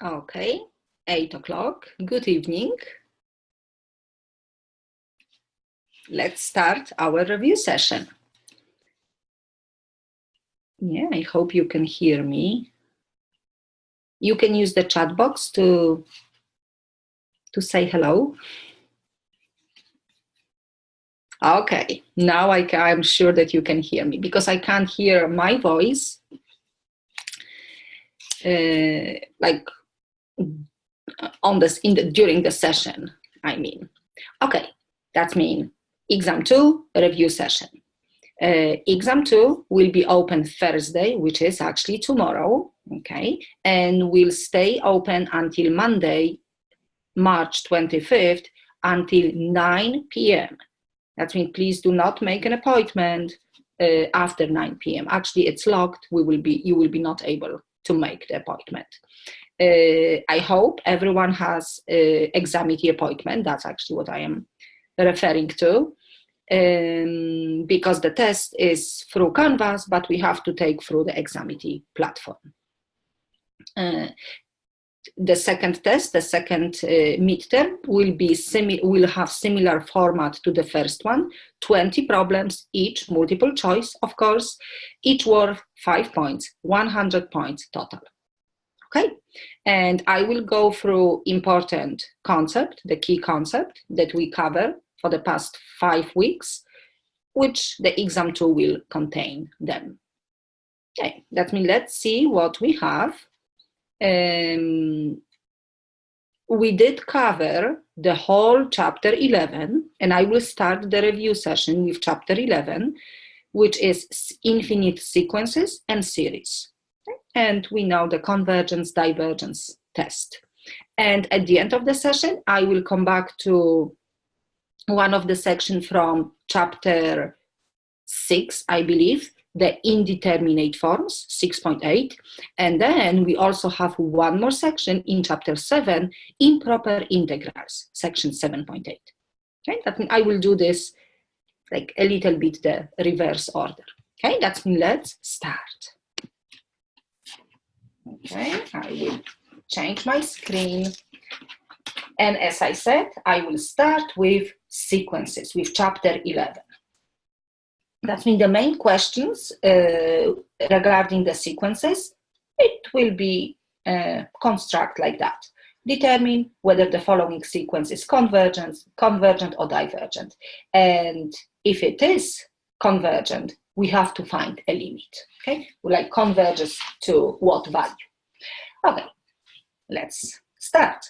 Okay, 8 o'clock. Good evening. Let's start our review session. Yeah, I hope you can hear me. You can use the chat box to say hello. Okay, now I'm sure that you can hear me because I can't hear my voice like on this during the session. I mean, okay, that means exam 2 review session. Exam 2 will be open Thursday, which is actually tomorrow, okay, and will stay open until Monday, March 25th, until 9 p.m. That means please do not make an appointment after 9 p.m. Actually, it's locked. You will be not able to make the appointment. I hope everyone has examity appointment. That's actually what I am referring to. Because the test is through Canvas, but we have to take through the examity platform. The second test, the second midterm, will have similar format to the first one. 20 problems each, multiple choice, of course, each worth 5 points, 100 points total. Okay, and I will go through important concept, the key concept that we cover for the past 5 weeks, which the exam 2 will contain them. Okay, that means let's see what we have. We did cover the whole chapter 11, and I will start the review session with chapter 11, which is infinite sequences and series. Okay? And we know the convergence, divergence test. And at the end of the session, I will come back to one of the sections from chapter 6, I believe, the indeterminate forms, 6.8. And then we also have one more section in chapter 7, improper integrals, section 7.8. Okay, that means I will do this like a little bit the reverse order. Okay, that means let's start. Okay, I will change my screen. And as I said, I will start with sequences, with chapter 11. That means the main questions regarding the sequences, it will be construct like that. Determine whether the following sequence is convergent or divergent. And if it is convergent, we have to find a limit. Okay, like converges to what value? Okay, let's start.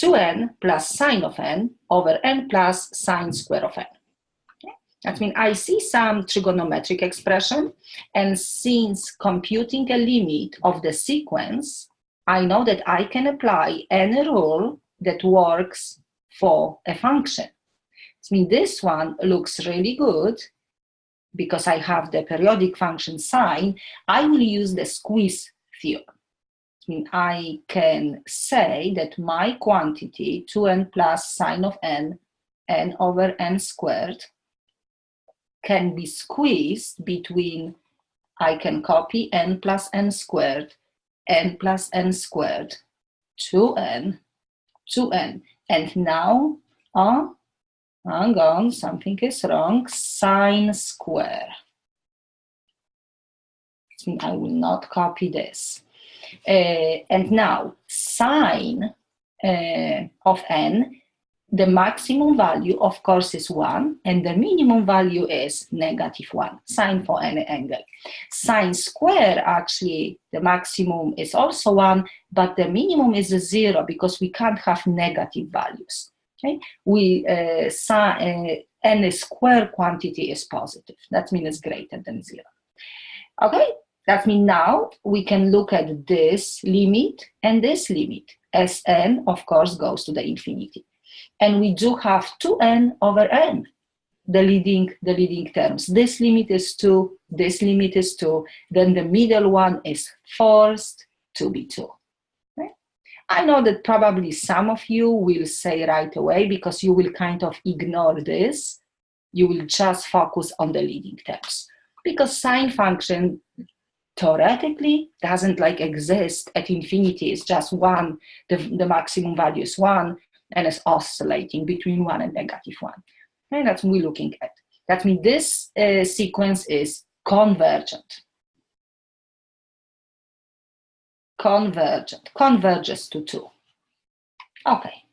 2n plus sine of n over n plus sine square of n. Okay? That means I see some trigonometric expression, and since computing a limit of the sequence, I know that I can apply any rule that works for a function. That means this one looks really good because I have the periodic function sine. I will use the squeeze theorem. I can say that my quantity 2n plus sine of n over n squared can be squeezed between, I can copy n plus n squared, n plus n squared, 2n, and now, hang on, something is wrong, sine square. I will not copy this. And now sine of n, the maximum value of course is 1 and the minimum value is -1, sine for any angle. Sine square, actually the maximum is also 1, but the minimum is 0 because we can't have negative values. Okay, any square quantity is positive. That means it's greater than 0. Okay. That means now we can look at this limit and this limit as n, of course, goes to the infinity. And we do have 2n over n, the leading terms. This limit is 2, this limit is 2, then the middle one is forced to be 2. Okay? I know that probably some of you will say right away, because you will kind of ignore this, you will just focus on the leading terms. Because sine function theoretically doesn't like exist at infinity. It's just one, the maximum value is 1, and it's oscillating between 1 and -1. And that's what we're looking at. That means this sequence is convergent. Convergent, converges to 2. Okay.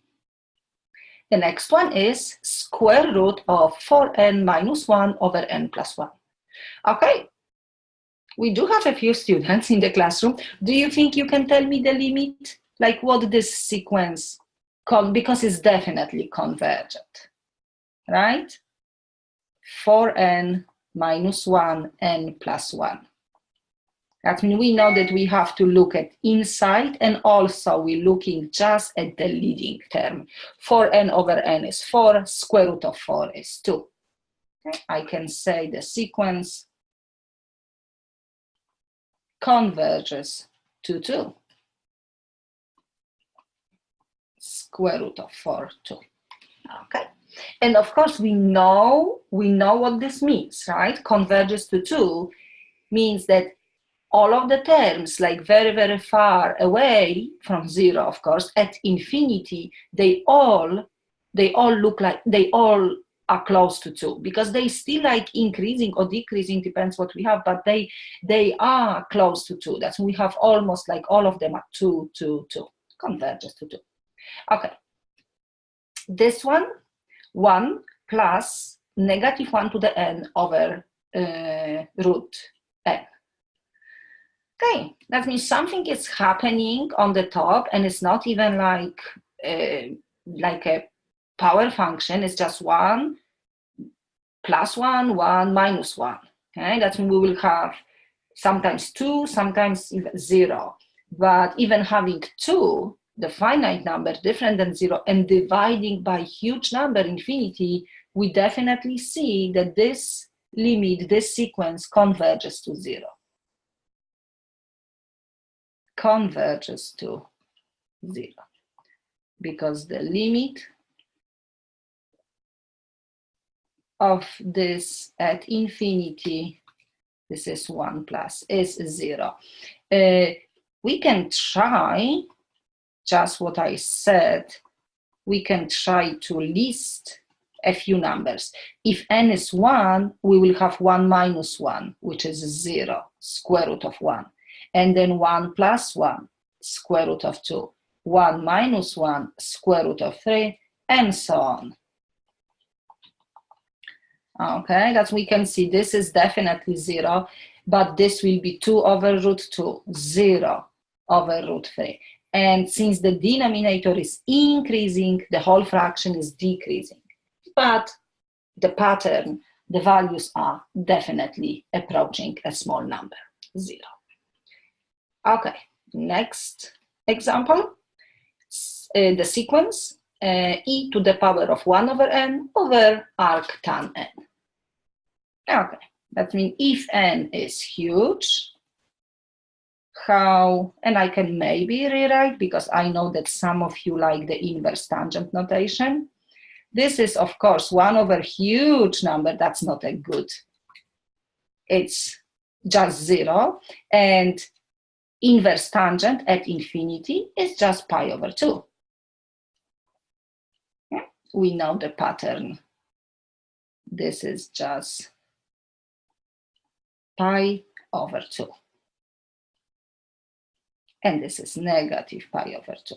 The next one is square root of 4n minus 1 over n plus 1. Okay. We do have a few students in the classroom. Do you think you can tell me the limit? Like what this sequence, because it's definitely convergent, right? 4n minus 1, n plus 1. That means we know that we have to look at inside, and also we're looking just at the leading term. 4n over n is 4, square root of 4 is 2. Okay? I can say the sequence converges to 2. Square root of 4, 2. Okay. And of course, we know what this means, right? Converges to 2 means that all of the terms, like very, very far away from 0, of course, at infinity, they all look like, they all are close to 2, because they still like increasing or decreasing, depends what we have, but they are close to 2. That's we have almost like all of them are 2, 2, 2, converges to 2. Okay. This one, 1 plus -1 to the n over root n. Okay, that means something is happening on the top, and it's not even like a power function. It's just 1 plus 1, 1 minus 1. Okay, that means we will have sometimes 2, sometimes 0. But even having 2, the finite number different than 0, and dividing by huge number, infinity, we definitely see that this limit, this sequence converges to 0. Converges to 0, because the limit of this at infinity, this is 1 plus, is 0. We can try just what I said. We can try to list a few numbers. If n is 1, we will have 1 minus 1, which is 0, square root of 1. And then 1 plus 1, square root of 2. 1 minus 1, square root of 3, and so on. Okay, that we can see this is definitely 0, but this will be 2 over root 2, 0 over root 3. And since the denominator is increasing, the whole fraction is decreasing. But the pattern, the values are definitely approaching a small number, 0. Okay, next example, the sequence e to the power of 1 over n over arc tan n. Okay, that means if n is huge, how, and I can maybe rewrite, because I know that some of you like the inverse tangent notation. This is, of course, 1 over huge number. That's not a good. It's just 0. And inverse tangent at infinity is just pi over 2. Yeah. We know the pattern. This is just pi over 2. And this is negative pi over 2.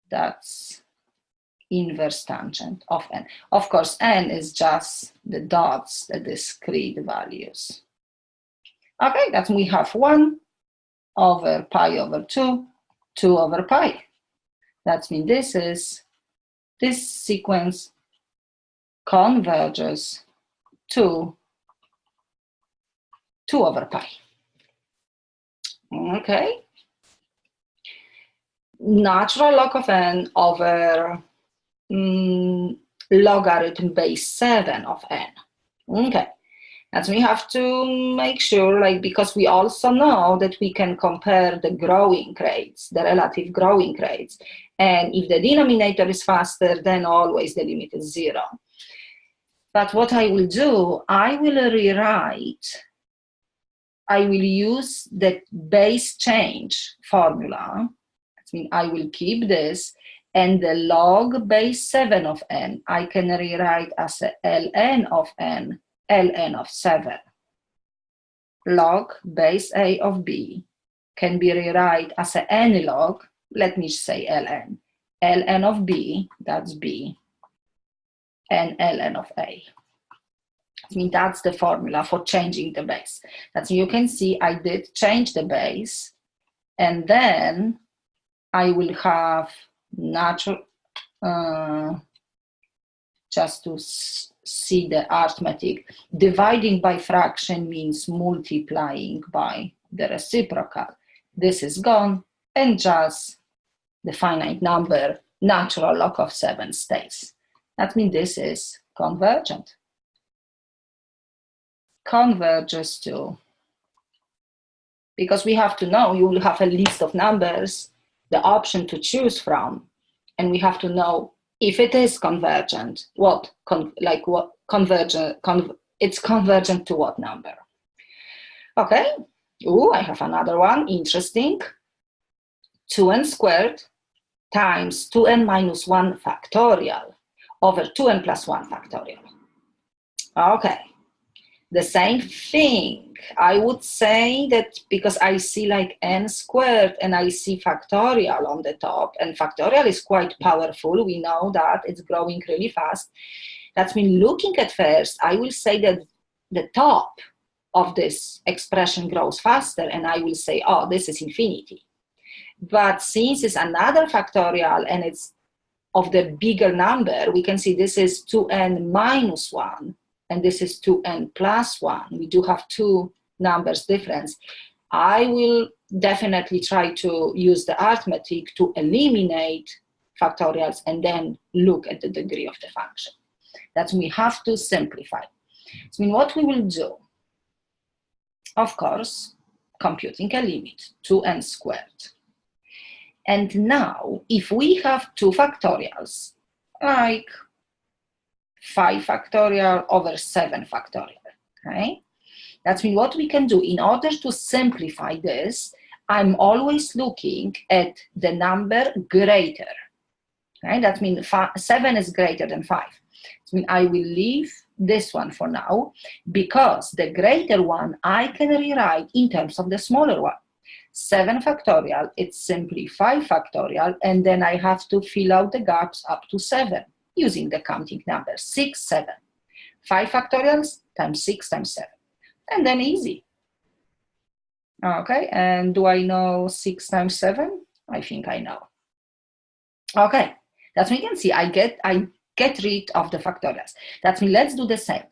That's inverse tangent of n. Of course, n is just the dots, the discrete values. Okay, that we have 1 over pi over 2, 2 over pi. That means this sequence converges to 2 over pi. Okay. Natural log of n over logarithm base 7 of n. Okay. And we have to make sure, like, because we also know that we can compare the growing rates, the relative growing rates. And if the denominator is faster, then always the limit is 0. But what I will do, I will rewrite I will use the base change formula. That means I will keep this, and the log base 7 of n, I can rewrite as a ln of n, ln of 7. Log base a of b can be rewrite as a n log, let me say ln. ln of b, that's b, and ln of a. I mean, that's the formula for changing the base. That's, you can see I did change the base, and then I will have natural, just to see the arithmetic, dividing by fraction means multiplying by the reciprocal. This is gone, and just the finite number, natural log of 7 stays. That means this is convergent. Converges to, because we have to know, you will have a list of numbers, the option to choose from, and we have to know if it is convergent, it's convergent to what number. Okay, I have another one, interesting. 2n squared times 2n minus 1 factorial over 2n plus 1 factorial. Okay. The same thing, I would say that because I see like n squared and I see factorial on the top, and factorial is quite powerful, we know that it's growing really fast. That's mean looking at first, I will say that the top of this expression grows faster, and I will say, oh, this is infinity. But since it's another factorial and it's of the bigger number, we can see this is 2n minus 1. And this is 2n plus 1. We do have two numbers difference. I will definitely try to use the arithmetic to eliminate factorials and then look at the degree of the function. That's we have to simplify. So what we will do, of course, computing a limit, 2n squared. And now, if we have two factorials, like 5 factorial over 7 factorial, okay? That's mean what we can do in order to simplify this, I'm always looking at the number greater, okay? That means 7 is greater than 5. That means I will leave this one for now, because the greater one I can rewrite in terms of the smaller one. 7 factorial, it's simply 5 factorial, and then I have to fill out the gaps up to 7. Using the counting number, 6, 7. 5 factorials times 6 times 7. And then easy. Okay, and do I know 6 times 7? I think I know. Okay, that's what you can see. I get rid of the factorials. That means let's do the same.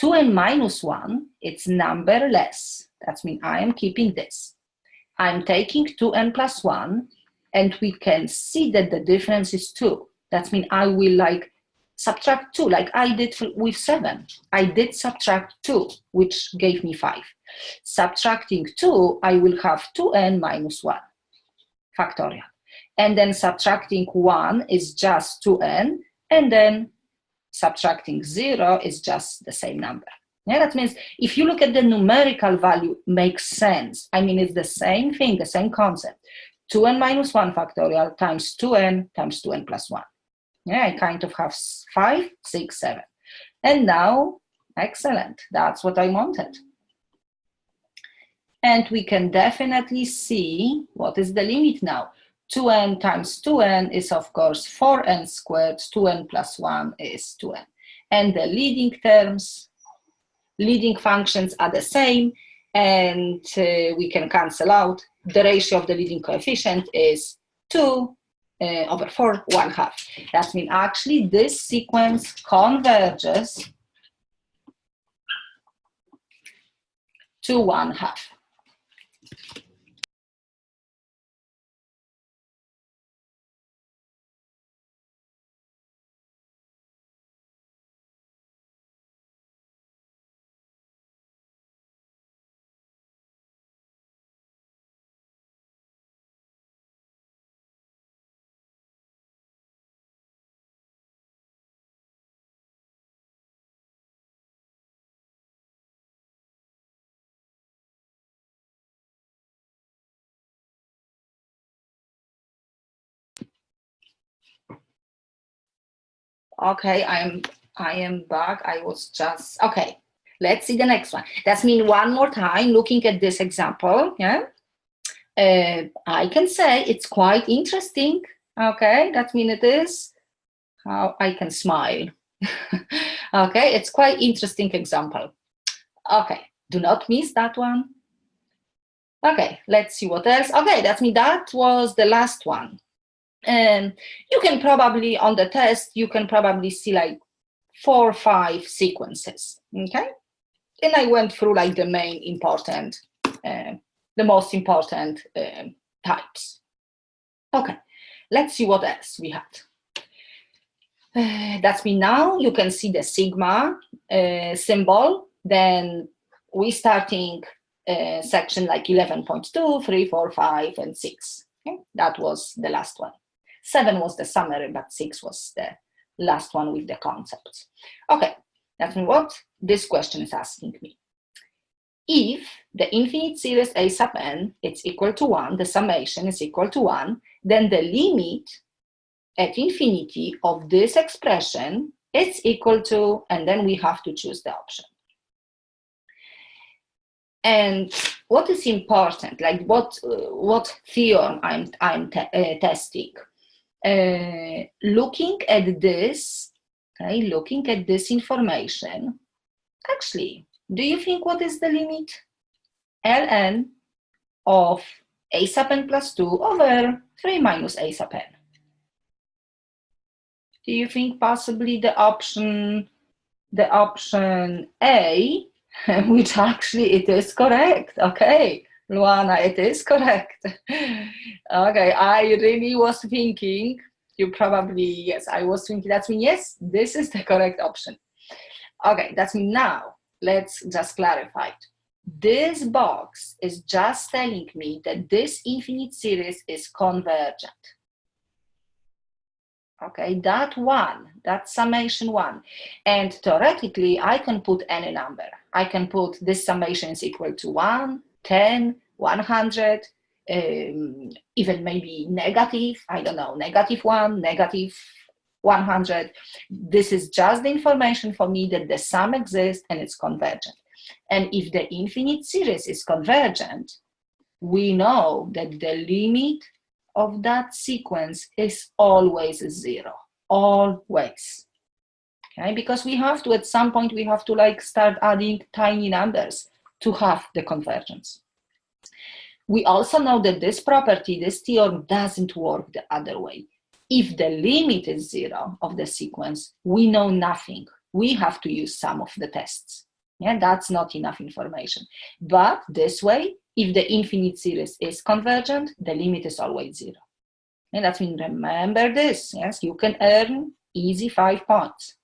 2n minus 1, it's numberless. That means I am keeping this. I'm taking 2n plus 1, and we can see that the difference is 2. That means I will like subtract 2, like I did with 7. I did subtract 2, which gave me 5. Subtracting 2, I will have 2n minus 1 factorial. And then subtracting 1 is just 2n, and then subtracting 0 is just the same number. Yeah, that means if you look at the numerical value, makes sense. I mean, it's the same thing, the same concept. 2n minus 1 factorial times 2n plus 1. Yeah, I kind of have 5, 6, 7. And now, excellent, that's what I wanted. And we can definitely see what is the limit now. 2n times 2n is, of course, 4n squared. 2n plus 1 is 2n. And the leading terms, leading functions are the same, and we can cancel out. The ratio of the leading coefficient is 2 over 4, 1/2. That means actually this sequence converges to 1/2. Okay, I am back. I was just, okay. Let's see the next one. That means one more time, looking at this example, yeah, I can say it's quite interesting. Okay, that means it is how I can smile. Okay, it's quite interesting example. Okay, do not miss that one. Okay, let's see what else. Okay, that means that was the last one. And you can probably, on the test, you can probably see like 4 or 5 sequences, okay? And I went through like the main important, the most important types. Okay, let's see what else we had. That's me now. You can see the sigma symbol. Then we starting section like 11.2, 3, 4, 5, and 6. Okay? That was the last one. 7 was the summary, but 6 was the last one with the concepts. Okay, that's what this question is asking me. If the infinite series a sub n is equal to 1, the summation is equal to 1, then the limit at infinity of this expression is equal to, and then we have to choose the option. And what is important, like what theorem I'm testing? Looking at this, okay, looking at this information, actually, do you think what is the limit? Ln of a sub n plus 2 over 3 minus a sub n. Do you think possibly the option A, which actually it is correct? Okay, Luana, it is correct. Okay, I really was thinking, you probably, yes, I was thinking, that's mean, yes, this is the correct option. Okay, that's mean now, let's just clarify it. This box is just telling me that this infinite series is convergent. Okay, that one, that summation 1. And theoretically, I can put any number. I can put this summation is equal to 1, 10, 100, even maybe negative, I don't know, -1, -100. This is just the information for me that the sum exists and it's convergent. And if the infinite series is convergent, we know that the limit of that sequence is always 0, always. Okay, because we have to, at some point, we have to like start adding tiny numbers to have the convergence. We also know that this property, this theorem, doesn't work the other way. If the limit is 0 of the sequence, we know nothing. We have to use some of the tests. Yeah, that's not enough information. But this way, if the infinite series is convergent, the limit is always 0. And that means remember this, yes, you can earn easy 5 points.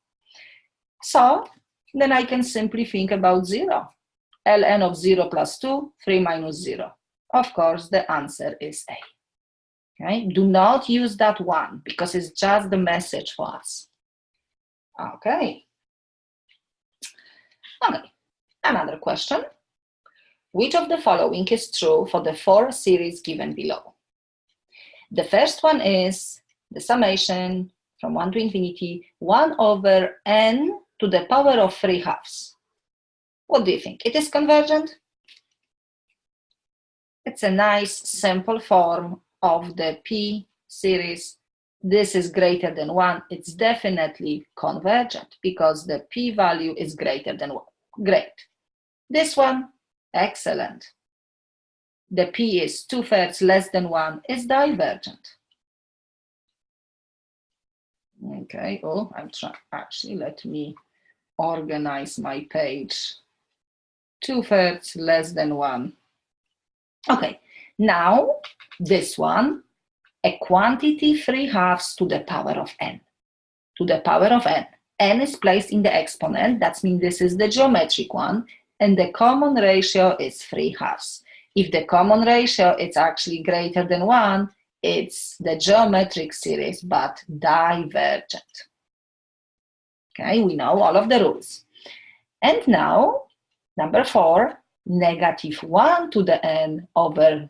So then I can simply think about 0. Ln of 0 plus 2, 3 minus 0. Of course, the answer is A. Okay, do not use that one because it's just the message for us. Okay. Okay, another question. Which of the following is true for the 4 series given below? The first one is the summation from 1 to infinity, 1 over n to the power of 3/2. What do you think? It is convergent? It's a nice simple form of the P series. This is greater than 1. It's definitely convergent because the P value is greater than 1. Great. This one, excellent. The P is 2/3 less than 1 is divergent. Okay, oh, I'm trying, actually, let me organize my page. 2/3 less than 1. Okay, now this one, a quantity 3/2 to the power of n. To the power of n. N is placed in the exponent, that means this is the geometric one, and the common ratio is 3/2. If the common ratio is actually greater than 1, it's the geometric series, but divergent. Okay, we know all of the rules. And now, number 4, -1 to the n over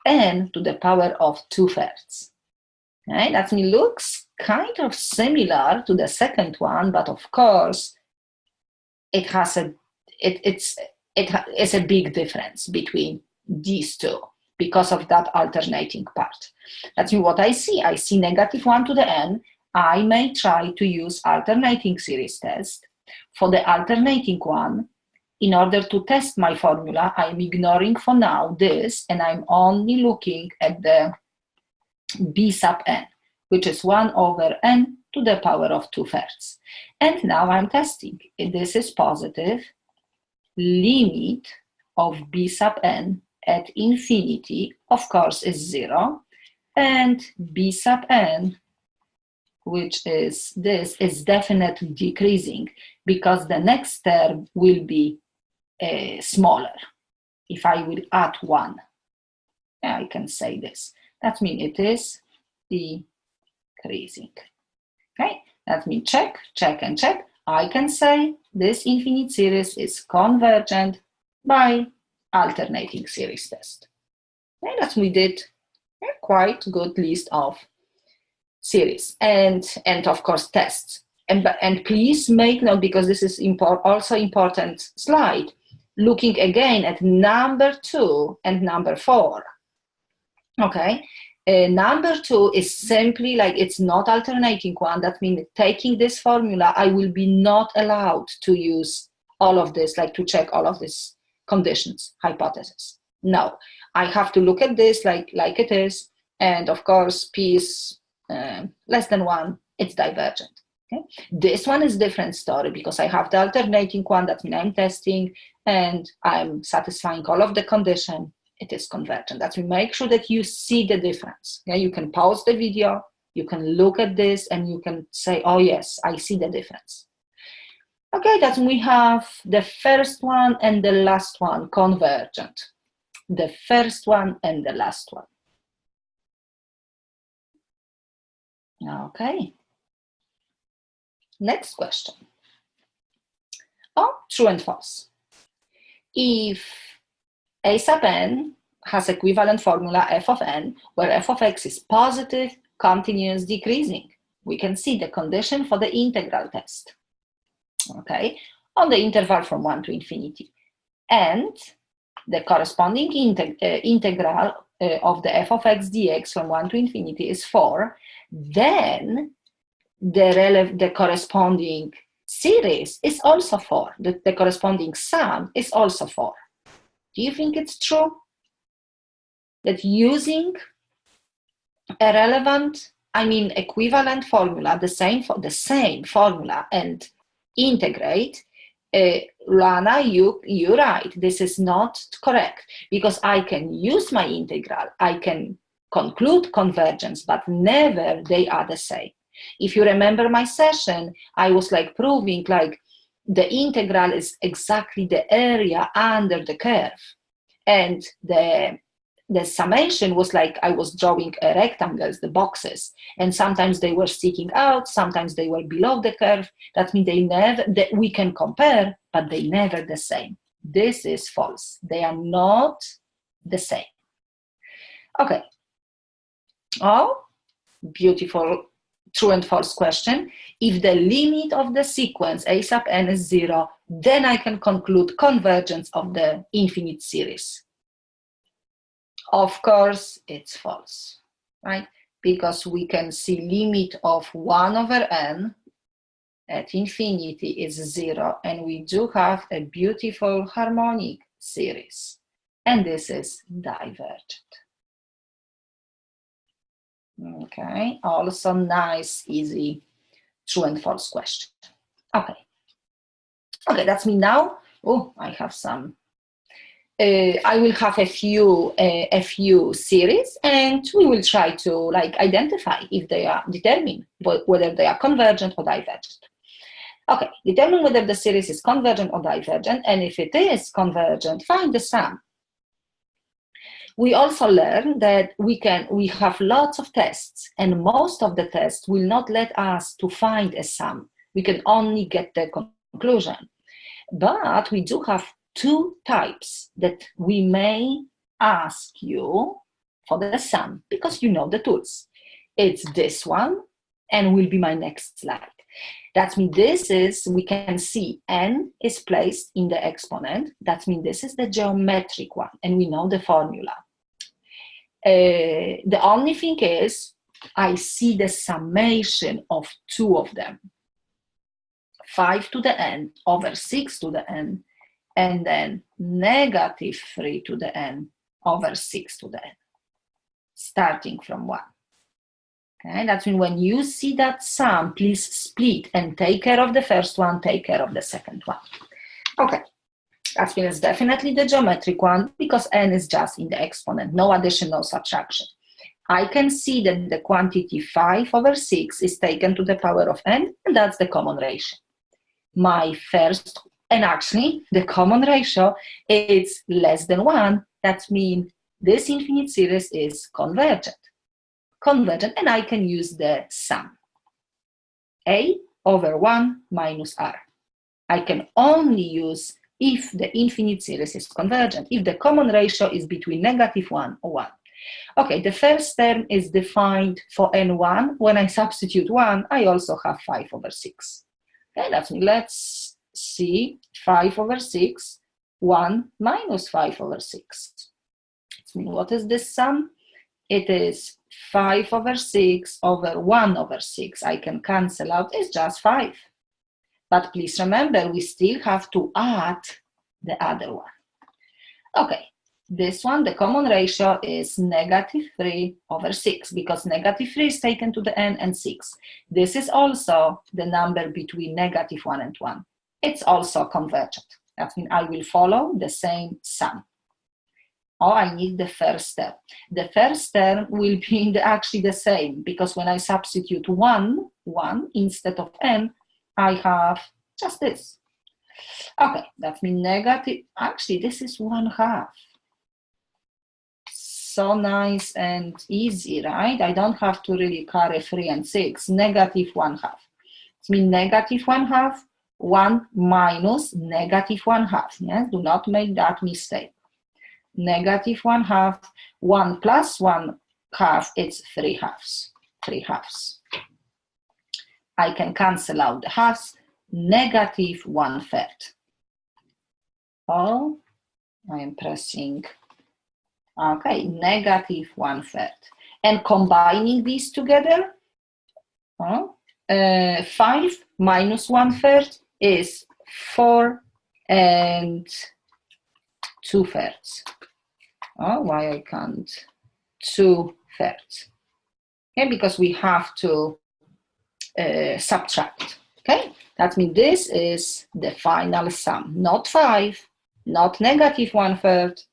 n to the power of 2/3. Okay, that looks kind of similar to the second one, but of course, it has it's a big difference between these two because of that alternating part. That's what I see. I see -1 to the n. I may try to use alternating series test. For the alternating one, in order to test my formula, I'm ignoring for now this, and I'm only looking at the b sub n, which is 1 over n to the power of 2/3. And now I'm testing. If this is positive, limit of b sub n at infinity, of course, is 0, and b sub n, which is this, is definitely decreasing because the next term will be smaller. If I will add 1, I can say this. That means it is decreasing. Okay, that means check, check, and check. I can say this infinite series is convergent by alternating series test. Okay, that we did a quite good list of series and of course tests. And please make note, because this is also important slide, looking again at number 2 and number 4. Okay, number 2 is simply like, it's not alternating one. That means taking this formula, I will be not allowed to use all of this, like to check all of these conditions, hypothesis. No, I have to look at this like it is, and of course p is less than 1, it's divergent. Okay? This one is different story because I have the alternating one. That means I'm testing and I'm satisfying all of the condition. It is convergent. That we make sure that you see the difference. Yeah, you can pause the video, you can look at this, and you can say, oh yes, I see the difference. Okay, that we have the first one and the last one, convergent. The first one and the last one. Okay. Next question. Oh, true and false. If a sub n has equivalent formula f of n, where f of x is positive, continuous, decreasing, we can see the condition for the integral test. Okay, on the interval from 1 to infinity. And the corresponding integral of the f of x dx from 1 to infinity is 4, then the corresponding series is also 4. The corresponding sum is also 4. Do you think it's true that using a relevant, equivalent formula, the same formula, and integrate, Lana, you're right. This is not correct, because I can use my integral, I can conclude convergence, but never they are the same. If you remember my session, I was proving the integral is exactly the area under the curve, and the summation was I was drawing rectangles, the boxes, and sometimes they were sticking out, sometimes they were below the curve. That means we can compare, but they never the same. This is false. They are not the same. Okay. Oh, beautiful true and false question. If the limit of the sequence a sub n is 0, then I can conclude convergence of the infinite series. Of course, it's false, right? Because we can see limit of 1 over n at infinity is 0, and we do have a beautiful harmonic series, and this is divergent. Okay, also nice, easy, true and false question. Okay, that's me now. Oh, I have some. I will have a few series, and we will try to identify if they are determined whether they are convergent or divergent. Okay, determine whether the series is convergent or divergent, and if it is convergent, find the sum. We also learned that we have lots of tests, and most of the tests will not let us to find a sum. We can only get the conclusion. But we do have 2 types that we may ask you for the sum, because you know the tools. It's this one, and will be my next slide. That means this is, we can see n is placed in the exponent. That means this is the geometric one, and we know the formula. The only thing is, I see the summation of two of them. 5 to the n over 6 to the n, and then negative 3 to the n over 6 to the n, starting from 1. Okay, that means when you see that sum, please split and take care of the first one, take care of the second one. Okay, that means definitely the geometric one, because n is just in the exponent, no addition, no subtraction. I can see that the quantity 5 over 6 is taken to the power of n, and that's the common ratio. My first, and actually the common ratio is less than 1. That means this infinite series is convergent. Convergent, and I can use the sum. A over 1 minus r. I can only use if the infinite series is convergent, if the common ratio is between -1 or 1. Okay, the first term is defined for n1. When I substitute 1, I also have 5 over 6. Okay, let's see 5 over 6, 1 minus 5 over 6. What is this sum? It is 5 over 6 over 1 over 6. I can cancel out, it's just 5. But please remember, we still have to add the other one. Okay, this one, the common ratio is -3 over 6, because -3 is taken to the n and 6. This is also the number between -1 and 1. It's also convergent. That means I will follow the same sum. Oh, I need the first term. The first term will be actually the same, because when I substitute 1 instead of n, I have just this. Okay, that means negative, actually this is 1/2. So nice and easy, right? I don't have to really carry 3 and 6, -1/2. It means -1/2, 1 minus -1/2, yes? Do not make that mistake. -1/2, 1 plus 1/2, it's 3/2. 3/2. I can cancel out the halves, -1/3. Oh, I am pressing, okay, -1/3. And combining these together, 5 minus 1/3 is 4 and 2/3. Oh, why I can't? 2/3. Okay, because we have to subtract. Okay, that means this is the final sum, not 5, not -1/3.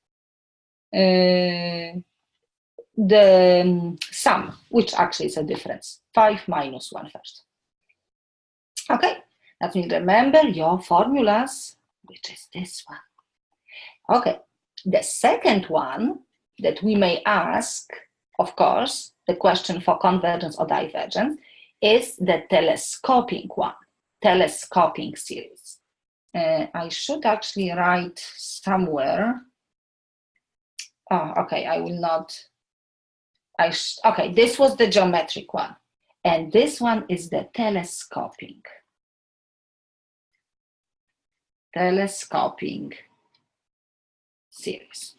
The sum, which actually is a difference, 5 minus 1/3. Okay, that means remember your formulas, which is this one. Okay, the second one that we may ask, of course, the question for convergence or divergence, is the telescoping one, telescoping series. I should actually write somewhere. Oh, okay, I will not. Okay, this was the geometric one, and this one is the telescoping. Telescoping series.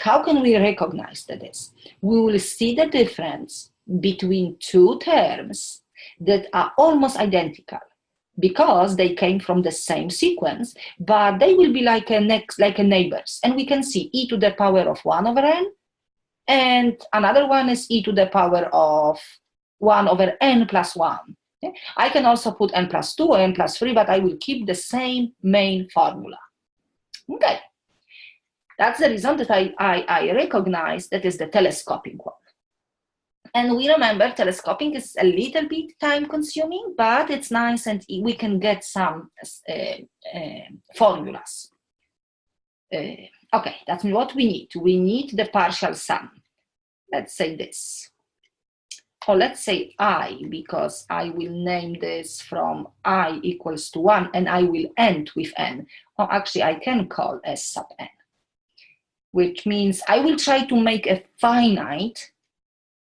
How can we recognize this? We will see the difference between two terms that are almost identical because they came from the same sequence, but they will be like a neighbors. And we can see e to the power of 1 over n, and another one is e to the power of 1 over n plus 1. Okay? I can also put n plus 2 or n plus 3, but I will keep the same main formula. Okay. That's the reason that I recognize that is the telescoping one. And we remember telescoping is a little bit time consuming, but it's nice and we can get some formulas. Okay, that's what we need. We need the partial sum. Let's say this. Or let's say I, because I will name this from I equals to 1 and I will end with n. Or actually I can call s sub n, which means I will try to make a finite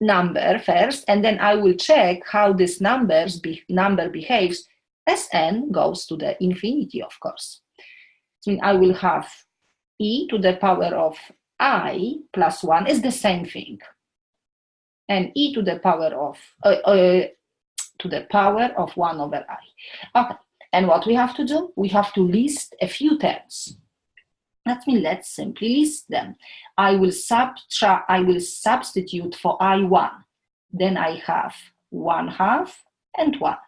number first, and then I will check how this number behaves as n goes to the infinity, of course. So I will have e to the power of I plus 1 is the same thing. And e to the power of 1 over I. Okay, and what we have to do? We have to list a few terms. Let's simply list them. I will substitute for I1. Then I have 1/2 and 1.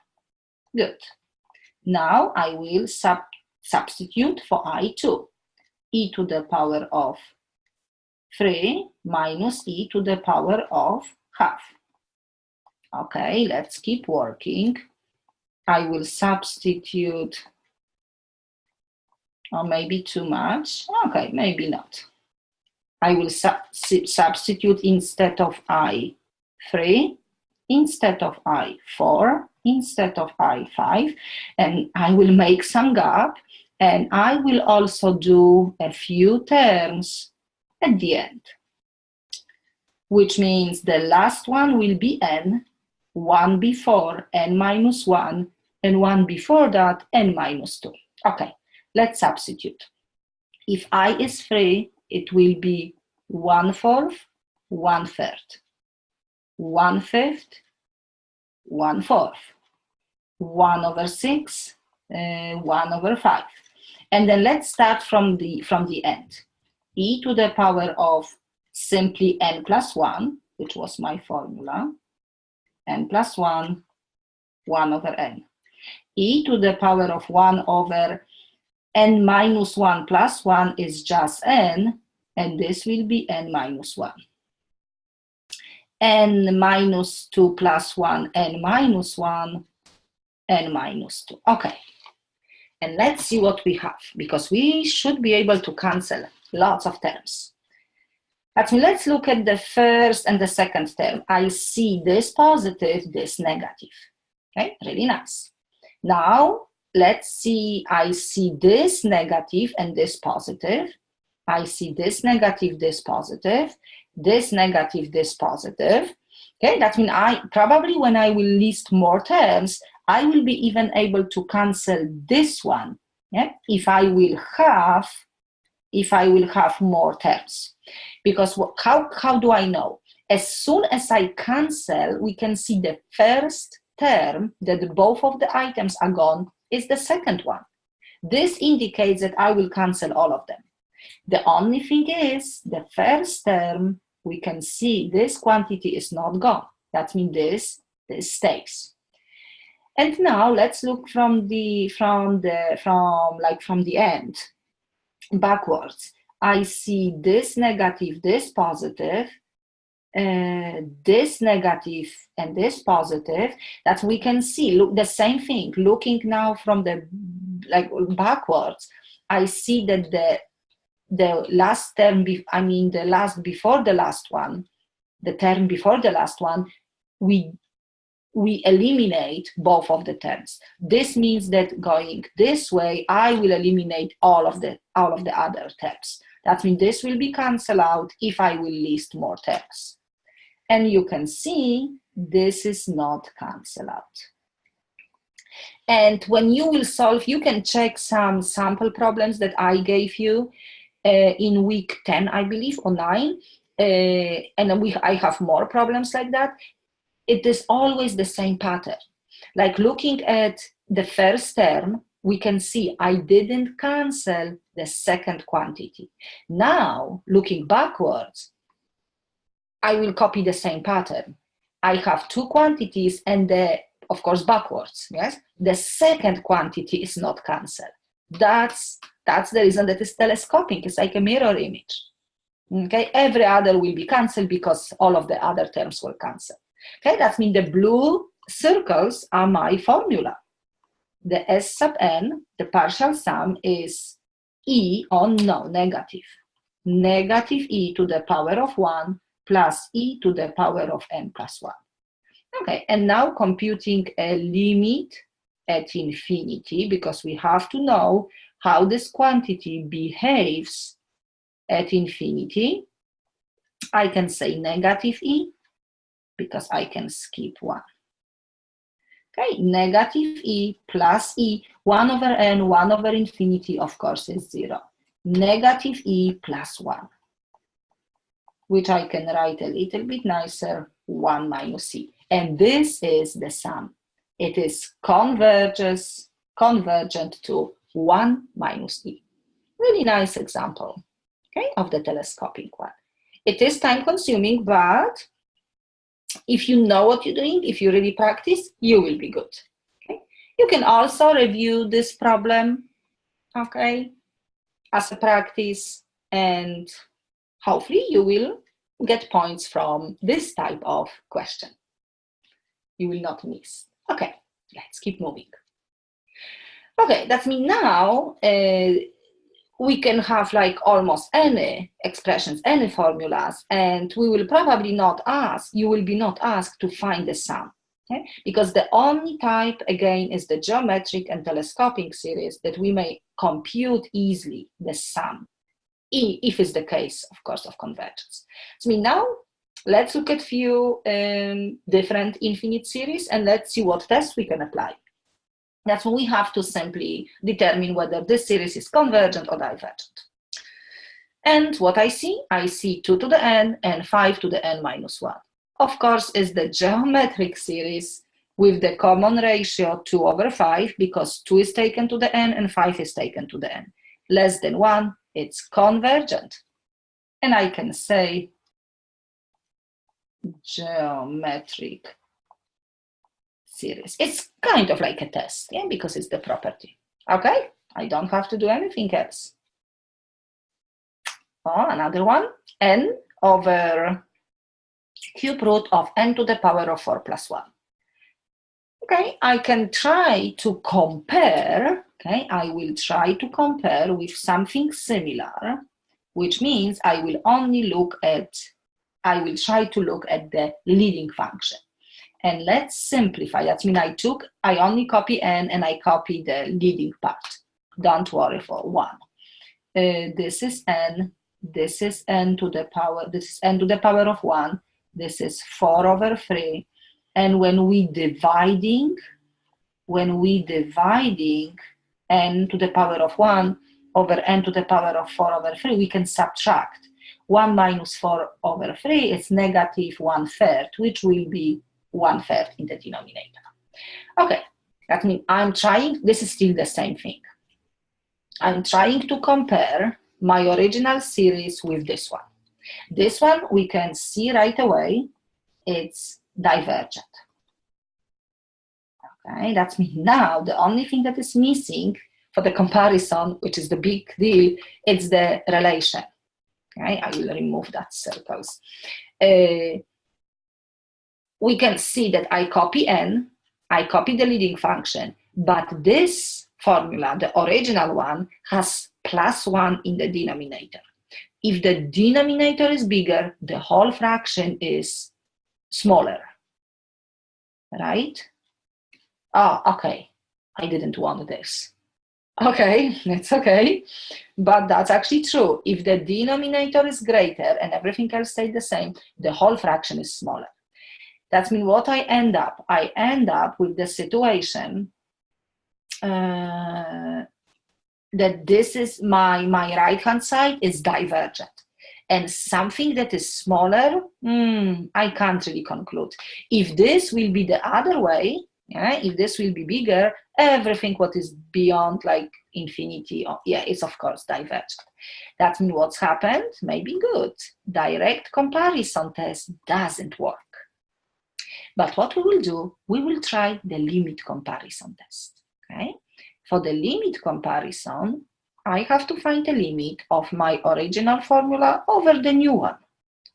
Good. Now I will substitute for I2. E to the power of 3 minus e to the power of half. Okay, let's keep working. I will substitute, or maybe too much. Okay, maybe not. I will substitute instead of I3, instead of I4, instead of I5, and I will make some gap, and I will also do a few terms at the end, which means the last one will be n, one before n minus 1, and one before that n minus 2. Okay, let's substitute. If I is 3, it will be 1/4, 1/3, 1/5, 1/4, 1 over 6, 1 over 5. And then let's start from the end. E to the power of simply n plus 1, which was my formula, n plus 1, 1 over n. E to the power of 1 over n minus 1 plus 1 is just n, and this will be n minus 1. N minus 2 plus 1, n minus 1, n minus 2. Okay, and let's see what we have, because we should be able to cancel lots of terms. Let's look at the first and the second term. I see this positive, this negative. Okay, really nice. Now, let's see, I see this negative and this positive. I see this negative, this positive, this negative, this positive. Okay, that means probably when I will list more terms, I will be even able to cancel this one, yeah? if I will have more terms. Because how do I know? As soon as I cancel, we can see the first term that both of the items are gone is the second one. This indicates that I will cancel all of them. The only thing is, the first term, we can see this quantity is not gone. That means this stays. And now let's look from the end backwards. I see this negative, this positive, this negative, and this positive. That we can see. Look, the same thing. Looking now from the backwards, I see that the last term, the last before the last one, the term before the last one, we eliminate both of the terms. This means that going this way, I will eliminate all of the other terms. That means this will be cancelled out if I will list more terms. And you can see this is not cancelled out. And when you will solve, you can check some sample problems that I gave you in week 10, I believe, or 9. And I have more problems like that. It is always the same pattern. Like looking at the first term, we can see I didn't cancel the second quantity. Now, looking backwards, I will copy the same pattern. I have two quantities and of course backwards, yes? The second quantity is not cancelled. That's the reason that it's telescopic. It's like a mirror image. Okay, every other will be cancelled because all of the other terms will cancel. Okay, that means the blue circles are my formula. The S sub n, the partial sum, is e on negative. Negative e to the power of 1 plus e to the power of n plus 1. Okay, and now computing a limit at infinity, because we have to know how this quantity behaves at infinity. I can say negative e because I can skip 1. Okay, negative e plus e, 1 over n, 1 over infinity, of course, is 0. Negative e plus 1, which I can write a little bit nicer, 1 minus e. And this is the sum. It is convergent to 1 minus e. Really nice example, okay, of the telescopic one. It is time consuming, but if you know what you're doing, if you really practice, you will be good. Okay? You can also review this problem, okay, as a practice, and hopefully you will get points from this type of question. You will not miss. Okay, let's keep moving. Okay, that means now we can have like almost any expressions, any formulas, and we will probably not ask, you will be not asked to find the sum, okay? Because the only type, again, is the geometric and telescopic series that we may compute easily the sum, if it's the case, of course, of convergence. So now, let's look at few different infinite series, and let's see what tests we can apply. That's when we have to simply determine whether this series is convergent or divergent. And what I see 2 to the n and 5 to the n minus 1. Of course, is the geometric series with the common ratio 2 over 5, because 2 is taken to the n and 5 is taken to the n. Less than 1, it's convergent. And I can say geometric series. It's kind of like a test, yeah, because it's the property. Okay, I don't have to do anything else. Oh, another one, n over cube root of n to the power of 4 plus 1. Okay, I can try to compare, okay, I will try to compare with something similar, which means I will only look at, I will try to look at the leading function. And let's simplify. That means I only copy n and I copy the leading part. Don't worry for 1. This is n, this is n to the power, this is n to the power of 1, this is 4 over 3. And when we dividing n to the power of 1 over n to the power of 4 over 3, we can subtract. 1 minus 4 over 3 is negative 1/3, which will be 1/3 in the denominator. Okay, that means I'm trying, this is still the same thing. I'm trying to compare my original series with this one. This one we can see right away, it's divergent. Okay, that means now the only thing that is missing for the comparison, which is the big deal, it's the relation. Okay, I will remove that circles. We can see that I copy n, I copy the leading function, but this formula, the original one, has plus 1 in the denominator. If the denominator is bigger, the whole fraction is smaller, right? Oh, okay, I didn't want this. Okay, it's okay, but that's actually true. If the denominator is greater and everything else stays the same, the whole fraction is smaller. That means what I end up with the situation that this is my right-hand side is divergent. And something that is smaller, I can't really conclude. If this will be the other way, yeah, if this will be bigger, everything what is beyond like infinity, it's of course divergent. That means what's happened may be good. Direct comparison test doesn't work. But what we will do, we will try the limit comparison test. Okay? For the limit comparison, I have to find a limit of my original formula over the new one.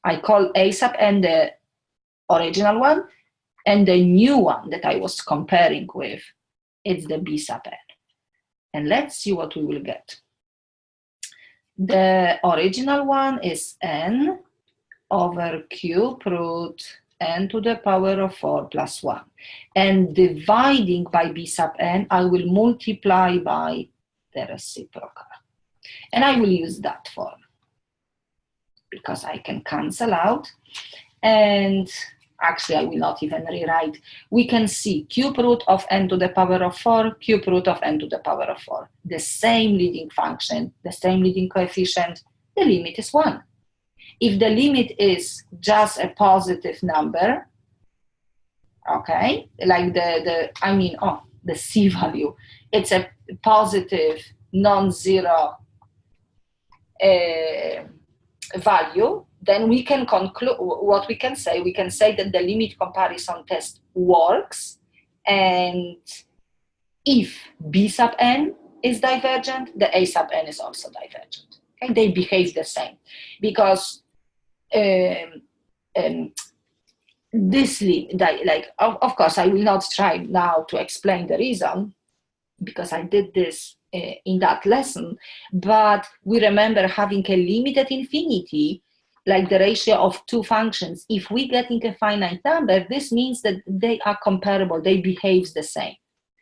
I call a sub n the original one, and the new one that I was comparing with, it's the b sub n. And let's see what we will get. The original one is n over cube root n to the power of 4 plus 1. And dividing by b sub n, I will multiply by the reciprocal. And I will use that form because I can cancel out. And Actually, I will not even rewrite. We can see cube root of n to the power of 4, cube root of n to the power of 4. The same leading function, the same leading coefficient, the limit is 1. If the limit is just a positive number, okay, like the C value, it's a positive non-zero value, then we can conclude what we can say. We can say that the limit comparison test works, and if B sub n is divergent, the A sub n is also divergent. Okay, they behave the same because this of course I will not try now to explain the reason because I did this in that lesson, but we remember having a limited infinity, like the ratio of two functions. If we getting a finite number, this means that they are comparable, they behave the same.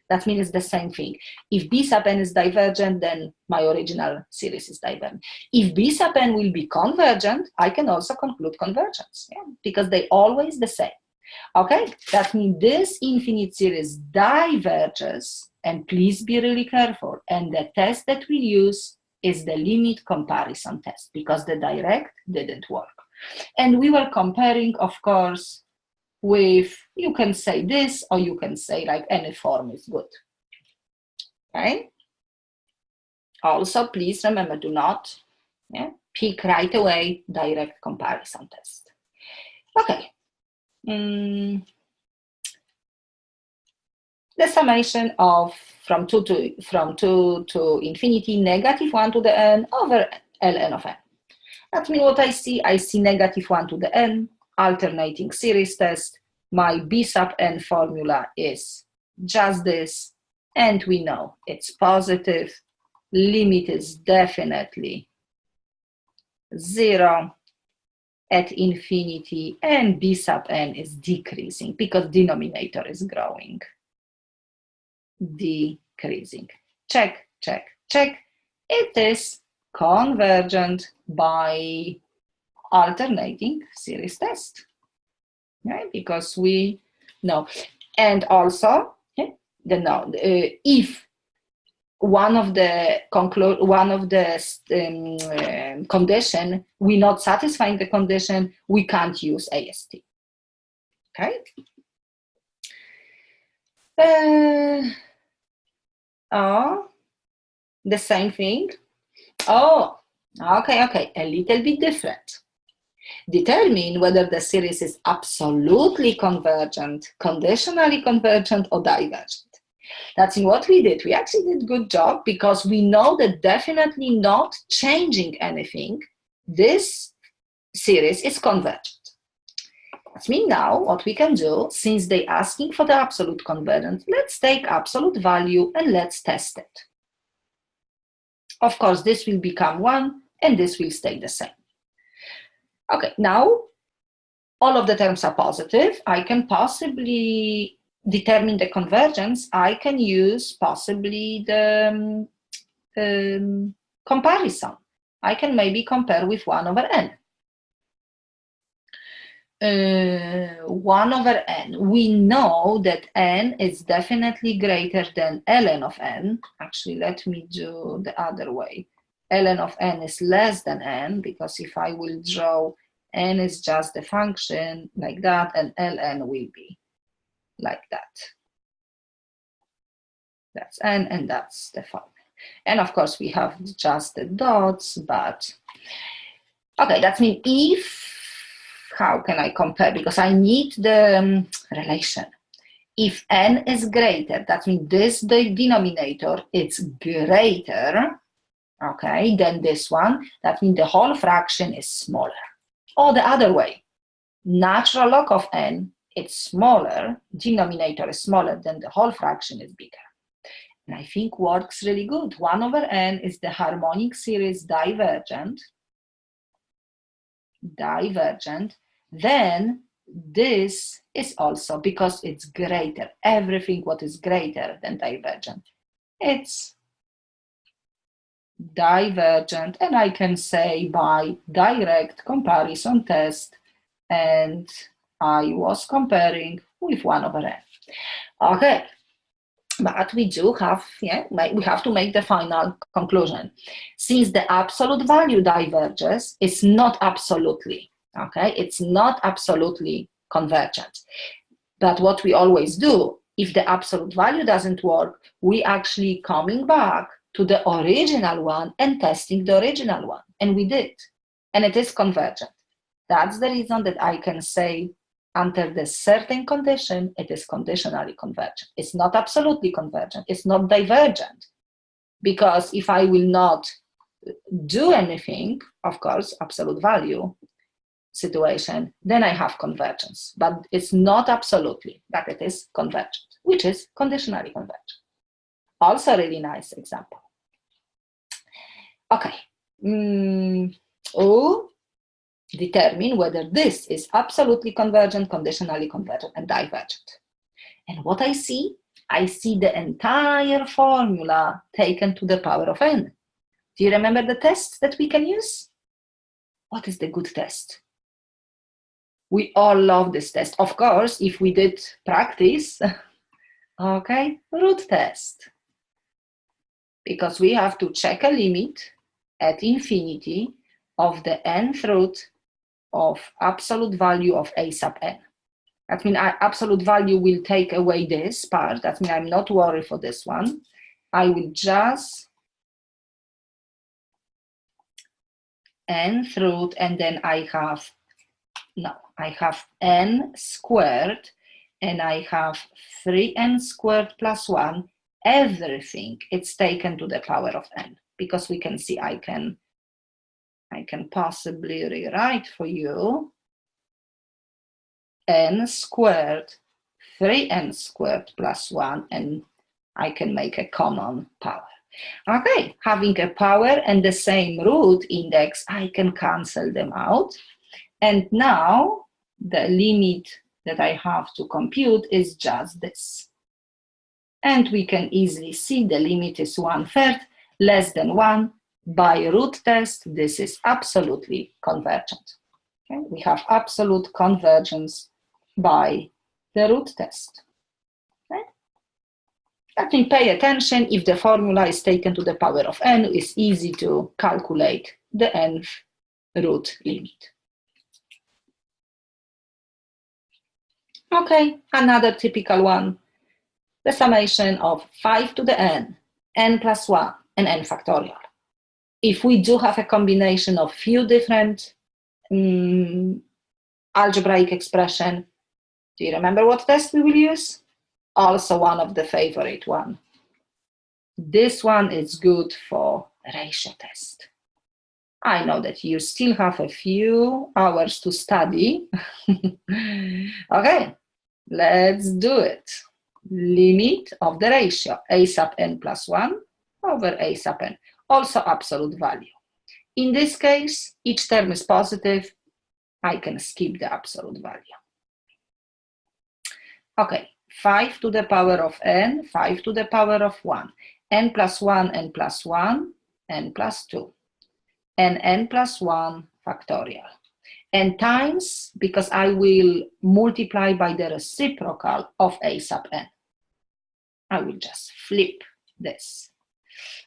That means it's the same thing. If B sub n is divergent, then my original series is divergent. If B sub n will be convergent, I can also conclude convergence, because they always the same. Okay, that means this infinite series diverges, and please be really careful. And the test that we use is the limit comparison test, because the direct didn't work. And we were comparing, of course, with, you can say this, or you can say like any form is good. Okay. Also, please remember, do not pick right away direct comparison test. Okay. The summation of from 2 to infinity, -1 to the n over ln of n. That means what I see -1 to the n, alternating series test. My B sub n formula is just this, and we know it's positive. Limit is definitely 0 at infinity, and B sub n is decreasing because denominator is growing. Decreasing. Check, check, check. It is convergent by alternating series test. Right? Because we know. And also, if one of the condition, we not satisfying the condition, we can't use AST. Okay. The same thing. Oh, okay, a little bit different. Determine whether the series is absolutely convergent, conditionally convergent, or divergent. That's in what we did. We actually did a good job because we know that definitely not changing anything, this series is convergent. That means now what we can do, since they're asking for the absolute convergence, let's take absolute value and let's test it. Of course, this will become 1 and this will stay the same. Okay, now all of the terms are positive. I can possibly determine the convergence. I can use possibly the comparison. I can maybe compare with 1 over n. 1 over n. We know that n is definitely greater than ln of n. Actually, let me do the other way. Ln of n is less than n, because if I will draw n is just the function like that, and ln will be like that. That's n, and that's the formula. And of course, we have just the dots, but okay, that means if, how can I compare? Because I need the relation. If n is greater, that means this the denominator is greater, okay, than this one. That means the whole fraction is smaller. Or the other way, natural log of n, it's smaller, denominator is smaller, than the whole fraction is bigger. And I think works really good. 1 over n is the harmonic series divergent. Then this is also, because it's greater, everything what is greater than divergent, it's divergent. And I can say by direct comparison test and I was comparing with 1 over n. Okay, but we do have, we have to make the final conclusion. Since the absolute value diverges, it's not absolutely, okay? It's not absolutely convergent. But what we always do, if the absolute value doesn't work, we actually coming back to the original one and testing the original one. And we did. And it is convergent. That's the reason that I can say under the certain condition, it is conditionally convergent. It's not absolutely convergent. It's not divergent. Because if I will not do anything, of course, absolute value situation, then I have convergence. But it's not absolutely, but it is convergent, which is conditionally convergent. Also a really nice example. Okay. Determine whether this is absolutely convergent, conditionally convergent, and divergent. And what I see the entire formula taken to the power of n. Do you remember the test that we can use? What is the good test? We all love this test. Of course, if we did practice, okay, root test. Because we have to check a limit at infinity of the nth root of absolute value of a sub n. That means absolute value will take away this part. That means I'm not worried for this one. I will just nth root, and then I have n squared, and I have 3n squared plus 1. Everything it's taken to the power of n, because we can see I can possibly rewrite for you n squared, 3n squared plus 1, and I can make a common power. Okay, having a power and the same root index, I can cancel them out. And now the limit that I have to compute is just this. And we can easily see the limit is 1/3, less than 1. By root test, this is absolutely convergent. Okay? We have absolute convergence by the root test. Okay? Let me pay attention. If the formula is taken to the power of n, it's easy to calculate the nth root limit. Okay, another typical one. The summation of 5 to the n plus 1, and n factorial. If we do have a combination of few different algebraic expression, do you remember what test we will use? Also one of the favorite one. This one is good for ratio test. I know that you still have a few hours to study. Okay, let's do it. Limit of the ratio a sub n plus 1 over a sub n, also absolute value. In this case, each term is positive. I can skip the absolute value. Okay, 5 to the power of n, 5 to the power of 1, n plus 1, n plus 1, n plus 2, and n plus 1 factorial. And times, because I will multiply by the reciprocal of a sub n. I will just flip this.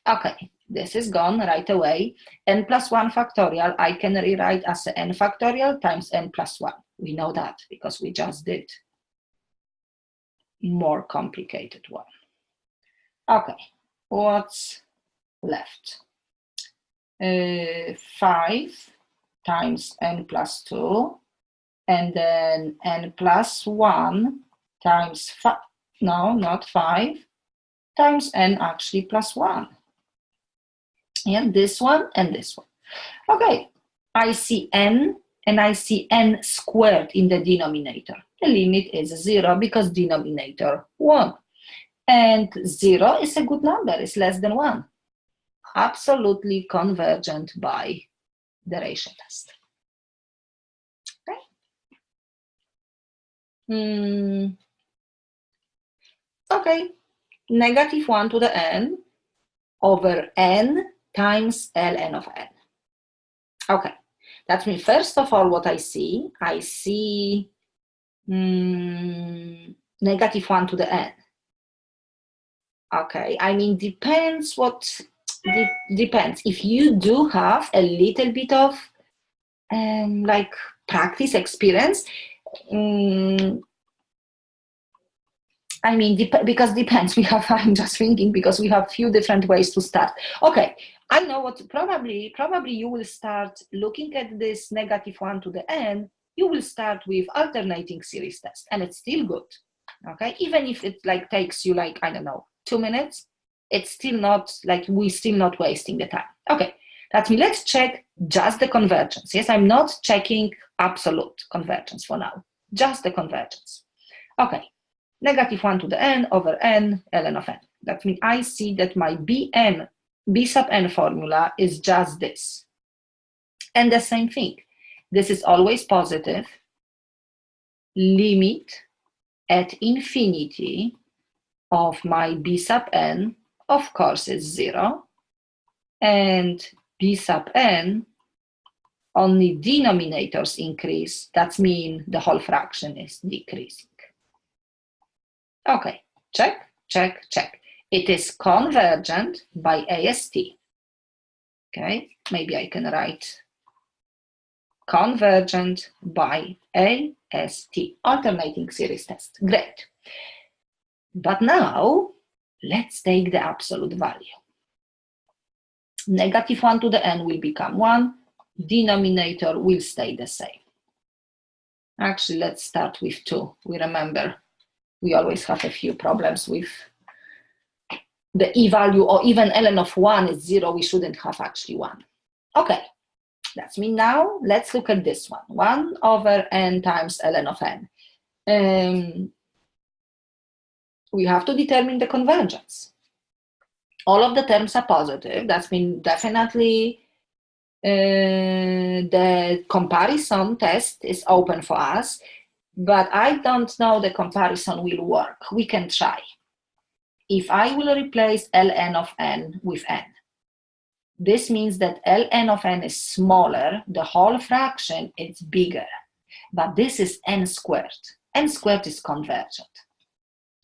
Okay, this is gone right away. N plus 1 factorial, I can rewrite as n factorial times n plus 1. We know that because we just did more complicated one. Okay, what's left? 5 times n plus 2, and then n plus 1 times 5, no, not 5, times n actually plus 1. Yeah, this one and this one. Okay, I see n and I see n squared in the denominator. The limit is 0 because denominator 1. And 0 is a good number, it's less than 1. Absolutely convergent by the ratio test. Okay. Okay, negative 1 to the n over n times ln of n. Okay, that means first of all what I see Negative 1 to the n. Okay, I mean, depends what, depends. If you do have a little bit of like practice experience, I mean, because depends. We have, I'm just thinking, because we have few different ways to start. Okay, I know what, probably you will start looking at this negative 1 to the n, you will start with alternating series test, and it's still good. Okay, even if it like takes you like, I don't know, 2 minutes, it's still not like, we're still not wasting the time. Okay, that means let's check just the convergence. Yes, I'm not checking absolute convergence for now, just the convergence. Okay, negative 1 to the n over n ln of n. That means I see that my b sub n formula is just this. And the same thing, this is always positive, limit at infinity of my b sub n, of course, is 0, and b sub n, only denominators increase. That means the whole fraction is decreasing. Okay, check, check, check. It is convergent by AST. Okay, maybe I can write convergent by AST, alternating series test. Great. But now, let's take the absolute value. Negative 1 to the n will become 1. Denominator will stay the same. Actually, let's start with 2. We remember we always have a few problems with the e-value, or even ln of 1 is 0. We shouldn't have actually 1. Okay, that's me. Now let's look at this one. 1 over n times ln of n. We have to determine the convergence. All of the terms are positive. That's been definitely the comparison test is open for us, but I don't know the comparison will work. We can try. If I will replace ln of n with n, this means that ln of n is smaller, the whole fraction is bigger, but this is n squared. N squared is convergent.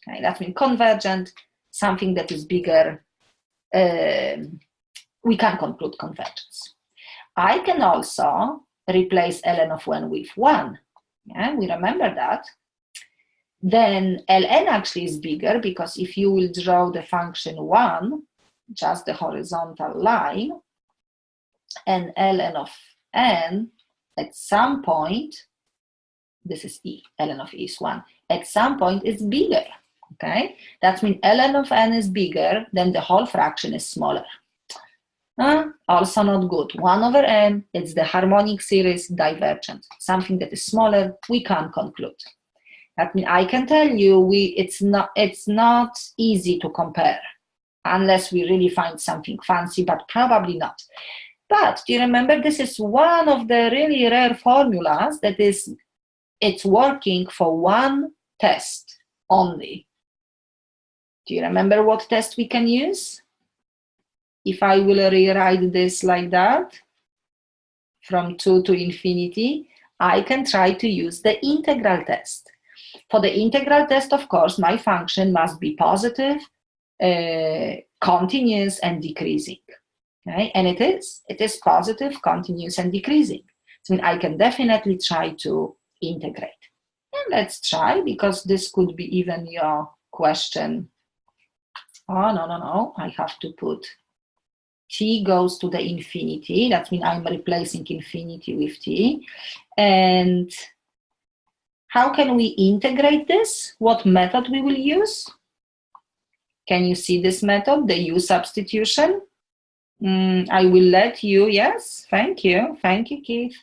Okay, that means convergent, something that is bigger, we can conclude convergence. I can also replace ln of 1 with 1. Yeah, we remember that. Then ln actually is bigger, because if you will draw the function 1, just the horizontal line, and ln of n at some point, this is e, ln of e is 1, at some point it's bigger. Okay, that means ln of n is bigger, then the whole fraction is smaller. Also not good. 1 over n, it's the harmonic series divergent. Something that is smaller, we can't conclude. That means I can tell you it's not easy to compare, unless we really find something fancy, but probably not. But do you remember, this is one of the really rare formulas that it's working for one test only. Do you remember what test we can use? If I will rewrite this like that, from 2 to infinity, I can try to use the integral test. For the integral test, of course, my function must be positive, continuous, and decreasing. Okay? And it is positive, continuous, and decreasing. So I can definitely try to integrate. And let's try, because this could be even your question. Oh, no, I have to put t goes to the infinity. That means I'm replacing infinity with t. And how can we integrate this? What method we will use? Can you see this method, the u substitution? I will let you, yes, thank you, Keith,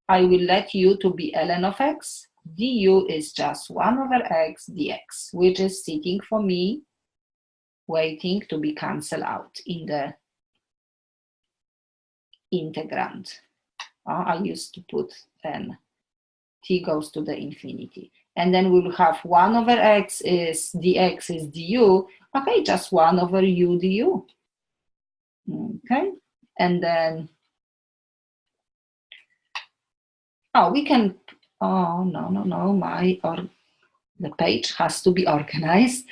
I will let u to be ln of x. Du is just 1 over x dx, which is sitting for me, waiting to be cancelled out in the integrand. I used to put n, t goes to the infinity. And then we will have 1 over x is dx is du. Okay, just 1 over u du. Okay, and then, we can oh, no, the page has to be organized.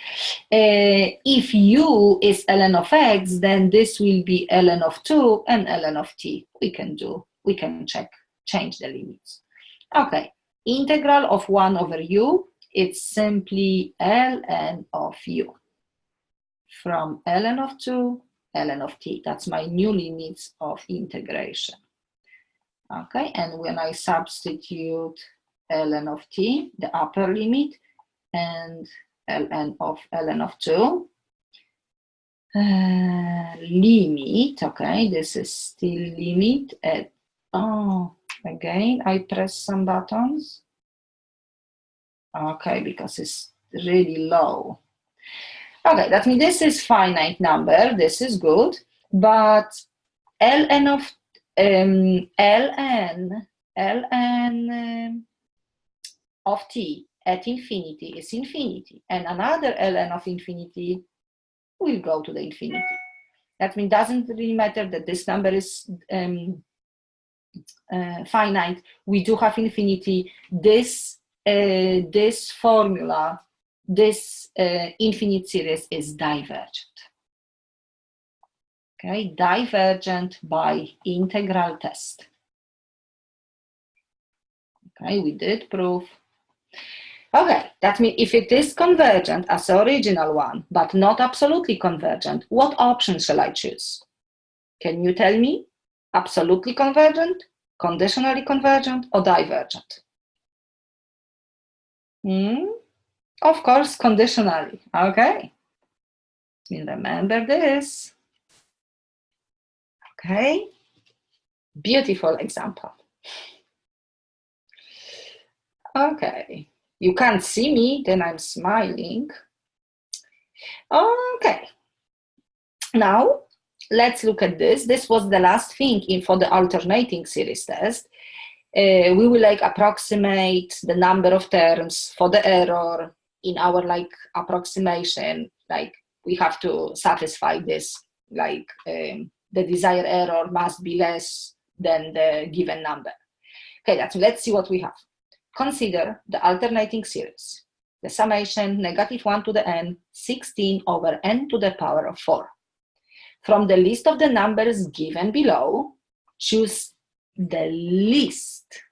If u is ln of x, then this will be ln of 2 and ln of t. We can change the limits. Okay, integral of 1 over u, it's simply ln of u. From ln of 2, ln of t. That's my new limits of integration. Okay, and when I substitute ln of t, the upper limit, and ln of 2, limit, okay, this is still limit at, oh, again, I press some buttons. Okay, because it's really low. Okay, that means this is finite number, this is good, but ln of of t at infinity is infinity, and another ln of infinity will go to the infinity. That means it doesn't really matter that this number is finite. We do have infinity. This formula, this infinite series is divergent. Okay, divergent by integral test. Okay, we did prove. Okay, that means if it is convergent as the original one, but not absolutely convergent, what option shall I choose? Can you tell me? Absolutely convergent, conditionally convergent, or divergent? Of course, conditionally. Okay. Remember this. Okay. Beautiful example. Okay. You can't see me, then I'm smiling. Okay. Now, let's look at this. This was the last thing for the alternating series test. We will approximate the number of terms for the error in our approximation. We have to satisfy this, the desired error must be less than the given number. Okay, let's see what we have. Consider the alternating series. The summation -1 to the n, 16 over n to the power of 4. From the list of the numbers given below, choose the least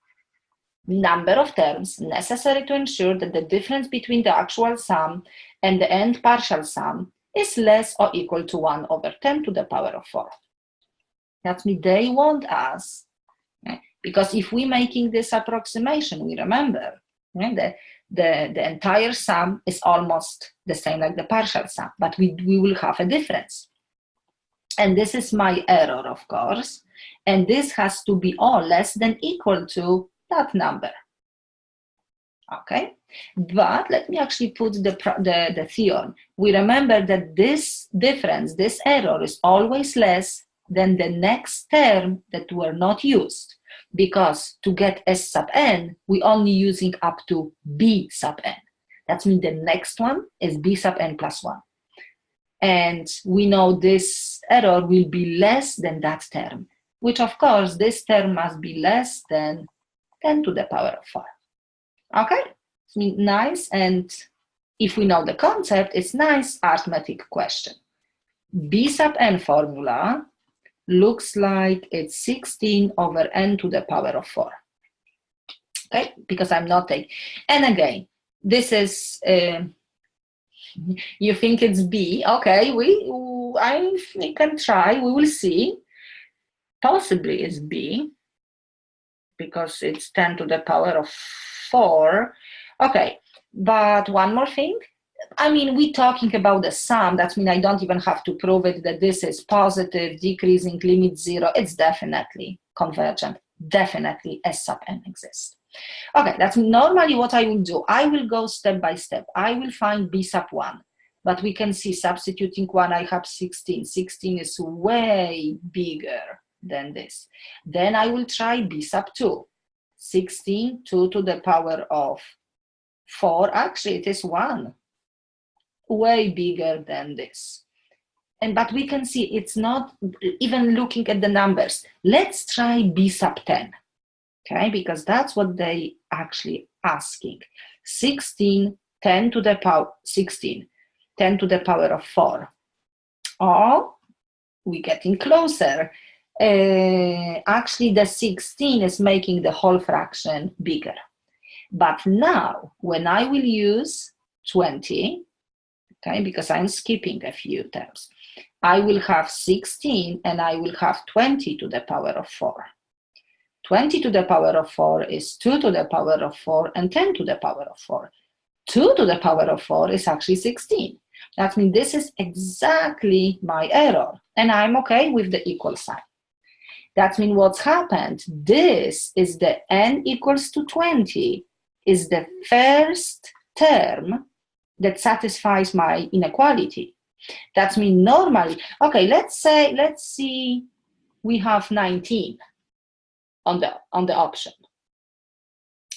number of terms necessary to ensure that the difference between the actual sum and the end partial sum is less or equal to 1 over 10 to the power of 4. That means they want us, because if we're making this approximation, we remember that the entire sum is almost the same like the partial sum, but we will have a difference. And this is my error, of course, and this has to be all less than equal to that number. Okay, but let me actually put the theorem. We remember that this difference, this error, is always less than the next term that were not used, because to get S sub n, we're only using up to B sub n. That means the next one is B sub n plus 1. And we know this error will be less than that term, which of course this term must be less than 10 to the power of 4. Okay, it's nice, and if we know the concept, it's nice arithmetic question. B sub n formula looks like it's 16 over n to the power of 4. Okay, because I'm not taking, and again, this is, you think it's B, okay, I can try, we will see. Possibly it's B, because it's 10 to the power of 4. Okay, but one more thing. I mean, we're talking about the sum. That means I don't even have to prove it that this is positive, decreasing, limit 0. It's definitely convergent. Definitely S sub n exists. Okay, that's normally what I will do. I will go step by step. I will find B sub 1. But we can see substituting 1, I have 16. 16 is way bigger than this. Then I will try B sub 2. 16, 2 to the power of 4. Actually, it is 1. Way bigger than this. But we can see it's not even looking at the numbers. Let's try B sub 10. okay, because that's what they actually asking. 16, 10 to the power, 16, 10 to the power of 4. Or we're getting closer. Actually, the 16 is making the whole fraction bigger. But now, when I will use 20, okay, because I'm skipping a few terms, I will have 16 and I will have 20 to the power of 4. 20 to the power of 4 is 2 to the power of 4 and 10 to the power of 4. 2 to the power of 4 is actually 16. That means this is exactly my error, and I'm okay with the equal sign. That means what's happened, this is the n equals to 20, is the first term that satisfies my inequality. That means normally, okay, let's see, we have 19 on the option,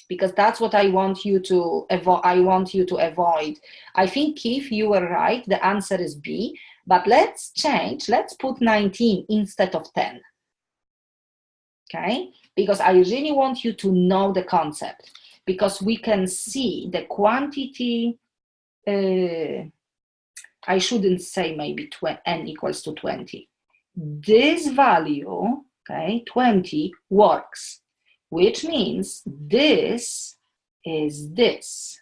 because that's what I want you to avoid. I think, Keith, you were right. The answer is B, but let's change. Let's put 19 instead of 10. Okay, because I really want you to know the concept, because we can see the quantity. I shouldn't say maybe n equals to 20. This value, okay, 20 works, which means this is this.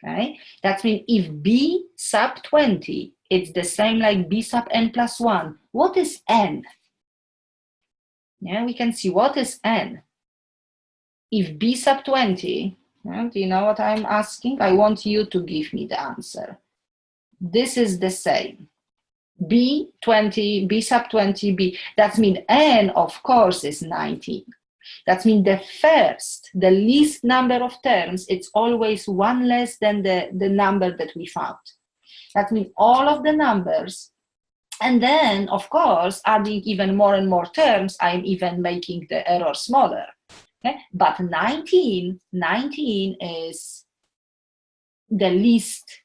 Okay, that means if b sub 20, it's the same like b sub n plus 1. What is n? Yeah, we can see what is n. If b sub 20, do you know what I'm asking? I want you to give me the answer. This is the same. b 20, b sub 20, b. That means n, of course, is 19. That means the least number of terms, it's always one less than the number that we found. That means all of the numbers. And then, of course, adding even more and more terms, I'm even making the error smaller. Okay? But 19 is the least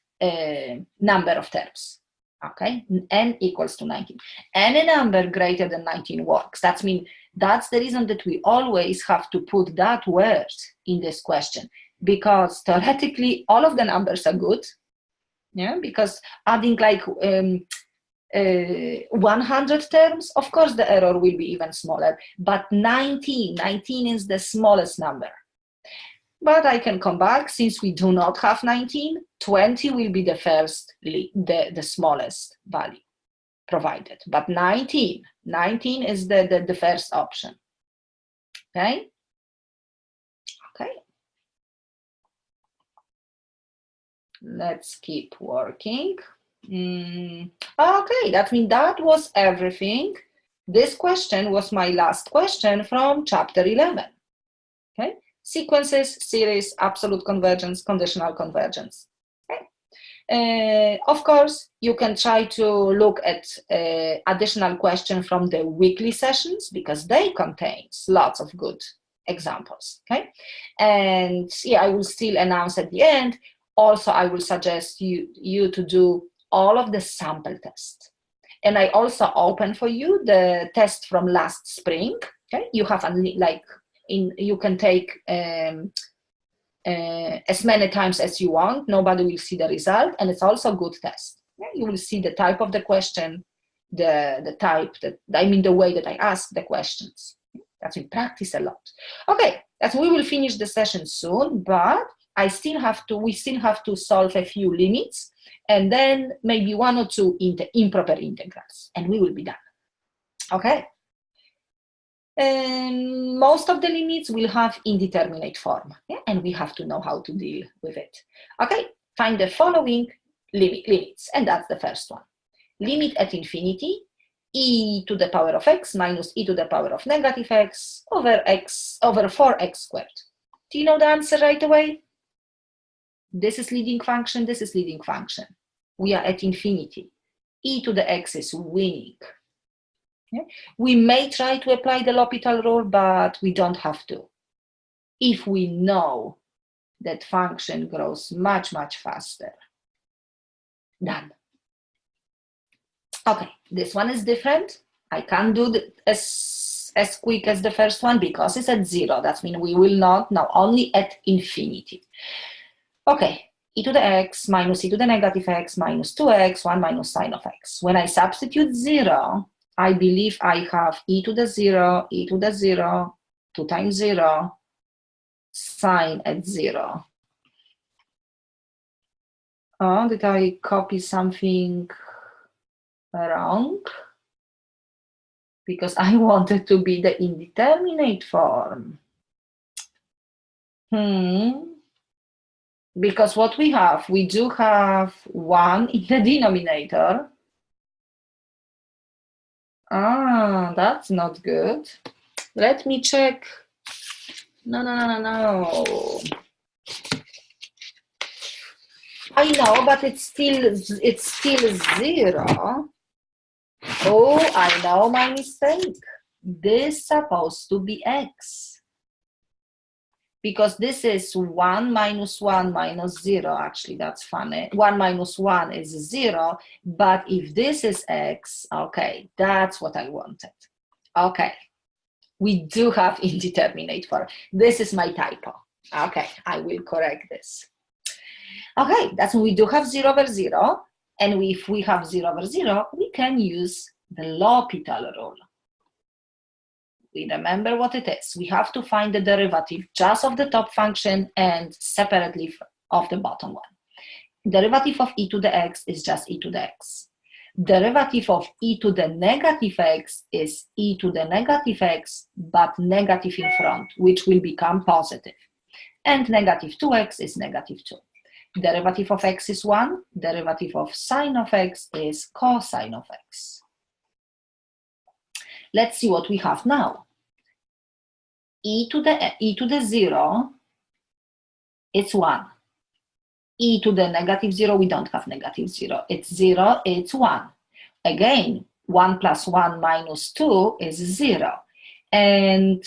number of terms. Okay, n equals to 19. Any number greater than 19 works. That's the reason that we always have to put that word in this question, because theoretically all of the numbers are good. Yeah, because adding like 100 terms, of course the error will be even smaller, but 19 is the smallest number. But I can come back, since we do not have 19, 20 will be the first, the smallest value provided. But 19 is the first option. Okay? Okay. Let's keep working. Okay, that means that was everything. This question was my last question from chapter 11. Okay? Sequences, series, absolute convergence, conditional convergence. Okay. Of course, you can try to look at additional questions from the weekly sessions, because they contain lots of good examples. Okay, and yeah, I will still announce at the end. Also, I will suggest you to do all of the sample tests, and I also open for you the test from last spring. Okay, you have you can take as many times as you want. Nobody will see the result, and it's also a good test. Okay? You will see the type of the question, the type the way that I ask the questions. That's in practice a lot. Okay, we will finish the session soon, but we still have to solve a few limits, and then maybe one or two improper integrals, and we will be done. Okay. Most of the limits will have indeterminate form, yeah? And we have to know how to deal with it. Okay, find the following limits, and that's the first one. Limit at infinity, e to the power of x minus e to the power of negative x over 4x squared. Do you know the answer right away? This is leading function, this is leading function. We are at infinity. E to the x is winning. Yeah? We may try to apply the L'Hopital rule, but we don't have to, if we know that function grows much, much faster. Done. Okay, this one is different. I can't do as x as quick as the first one because it's at 0. That means we will not, now only at infinity. Okay, e to the x minus e to the negative x minus 2x, 1 minus sine of x. When I substitute 0, I believe I have e to the 0, 2 times 0, sine at 0. Oh, did I copy something wrong? Because I wanted to be the indeterminate form. Because what we have, we do have 1 in the denominator. Ah, that's not good. Let me check. No. I know, but it's still 0. Oh, I know my mistake. This is supposed to be x. Because this is 1 minus 1 minus 0. Actually, that's funny. 1 minus 1 is 0. But if this is x, okay, that's what I wanted. Okay, we do have indeterminate form. This is my typo. Okay, I will correct this. Okay, that's when we do have 0 over 0. And if we have 0 over 0, we can use the L'Hopital rule. We remember what it is. We have to find the derivative just of the top function and separately of the bottom one. Derivative of e to the x is just e to the x. Derivative of e to the negative x is e to the negative x, but negative in front, which will become positive. And negative 2x is negative 2. Derivative of x is 1. Derivative of sine of x is cosine of x. Let's see what we have now. E to the 0, it's 1. E to the negative 0, we don't have negative 0. It's 0, it's 1. Again, 1 plus 1 minus 2 is 0. And,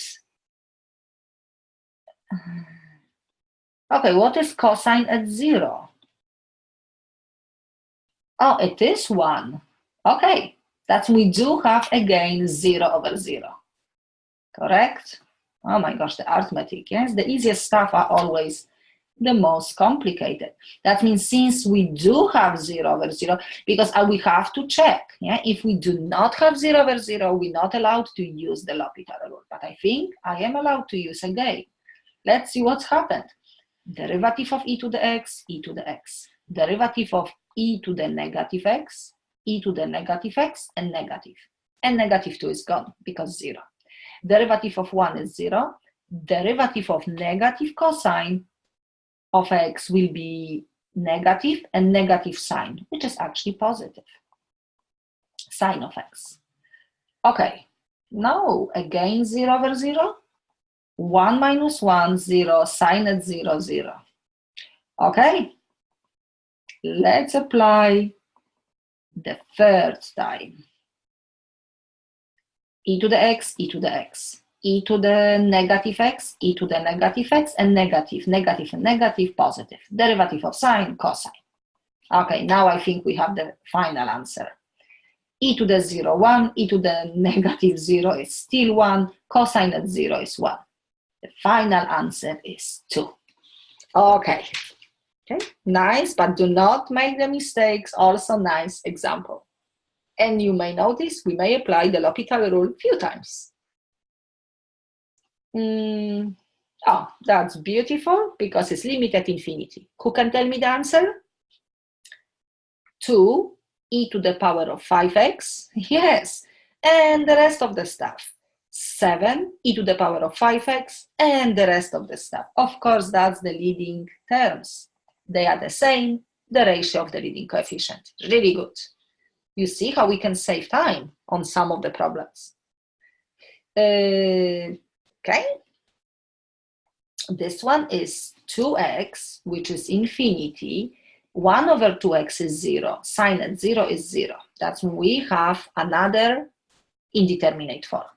okay, what is cosine at 0? Oh, it is 1. Okay, that we do have, again, 0 over 0. Correct? Oh my gosh, the arithmetic, yes? The easiest stuff are always the most complicated. That means since we do have 0 over 0, because we have to check, yeah? If we do not have 0 over 0, we're not allowed to use the L'Hopital rule. But I think I am allowed to use again. Let's see what's happened. Derivative of e to the x, e to the x. Derivative of e to the negative x, e to the negative x, and negative. And negative 2 is gone because 0. Derivative of 1 is 0. Derivative of negative cosine of x will be negative, and negative sine, which is actually positive. Sine of x. Okay, now again 0 over 0. 1 minus 1, 0, sine at 0, 0. Okay, let's apply the third time. E to the x, e to the x. E to the negative x, e to the negative x, and negative, negative, and negative, positive. Derivative of sine, cosine. Okay, now I think we have the final answer. E to the 0, 1, e to the negative 0 is still 1, cosine at 0 is 1. The final answer is 2. Okay, nice, but do not make the mistakes. Also nice example. And you may notice we may apply the L'Hopital rule a few times. Oh, that's beautiful because it's limited infinity. Who can tell me the answer? 2 e to the power of 5x. Yes, and the rest of the stuff. 7 e to the power of 5x, and the rest of the stuff. Of course, that's the leading terms. They are the same, the ratio of the leading coefficient. Really good. You see how we can save time on some of the problems. Okay. This one is 2x, which is infinity. 1 over 2x is 0. Sine at 0 is 0. That's when we have another indeterminate form.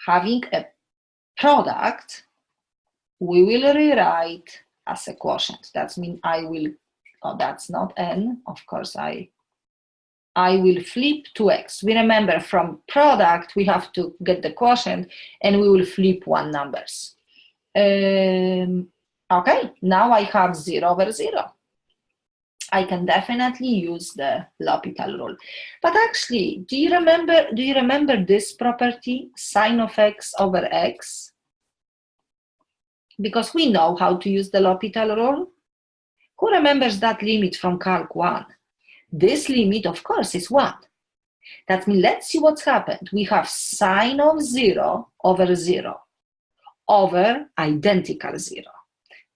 Having a product, we will rewrite as a quotient. That means I will, oh, that's not n. Of course, I I will flip 2x. We remember from product, we have to get the quotient, and we will flip one numbers. Okay, now I have 0 over 0. I can definitely use the L'Hopital rule. But actually, do you remember this property, sine of x over x? Because we know how to use the L'Hopital rule. Who remembers that limit from Calc 1? This limit, of course, is 1. That means, let's see what's happened. We have sine of 0 over 0 over identical 0.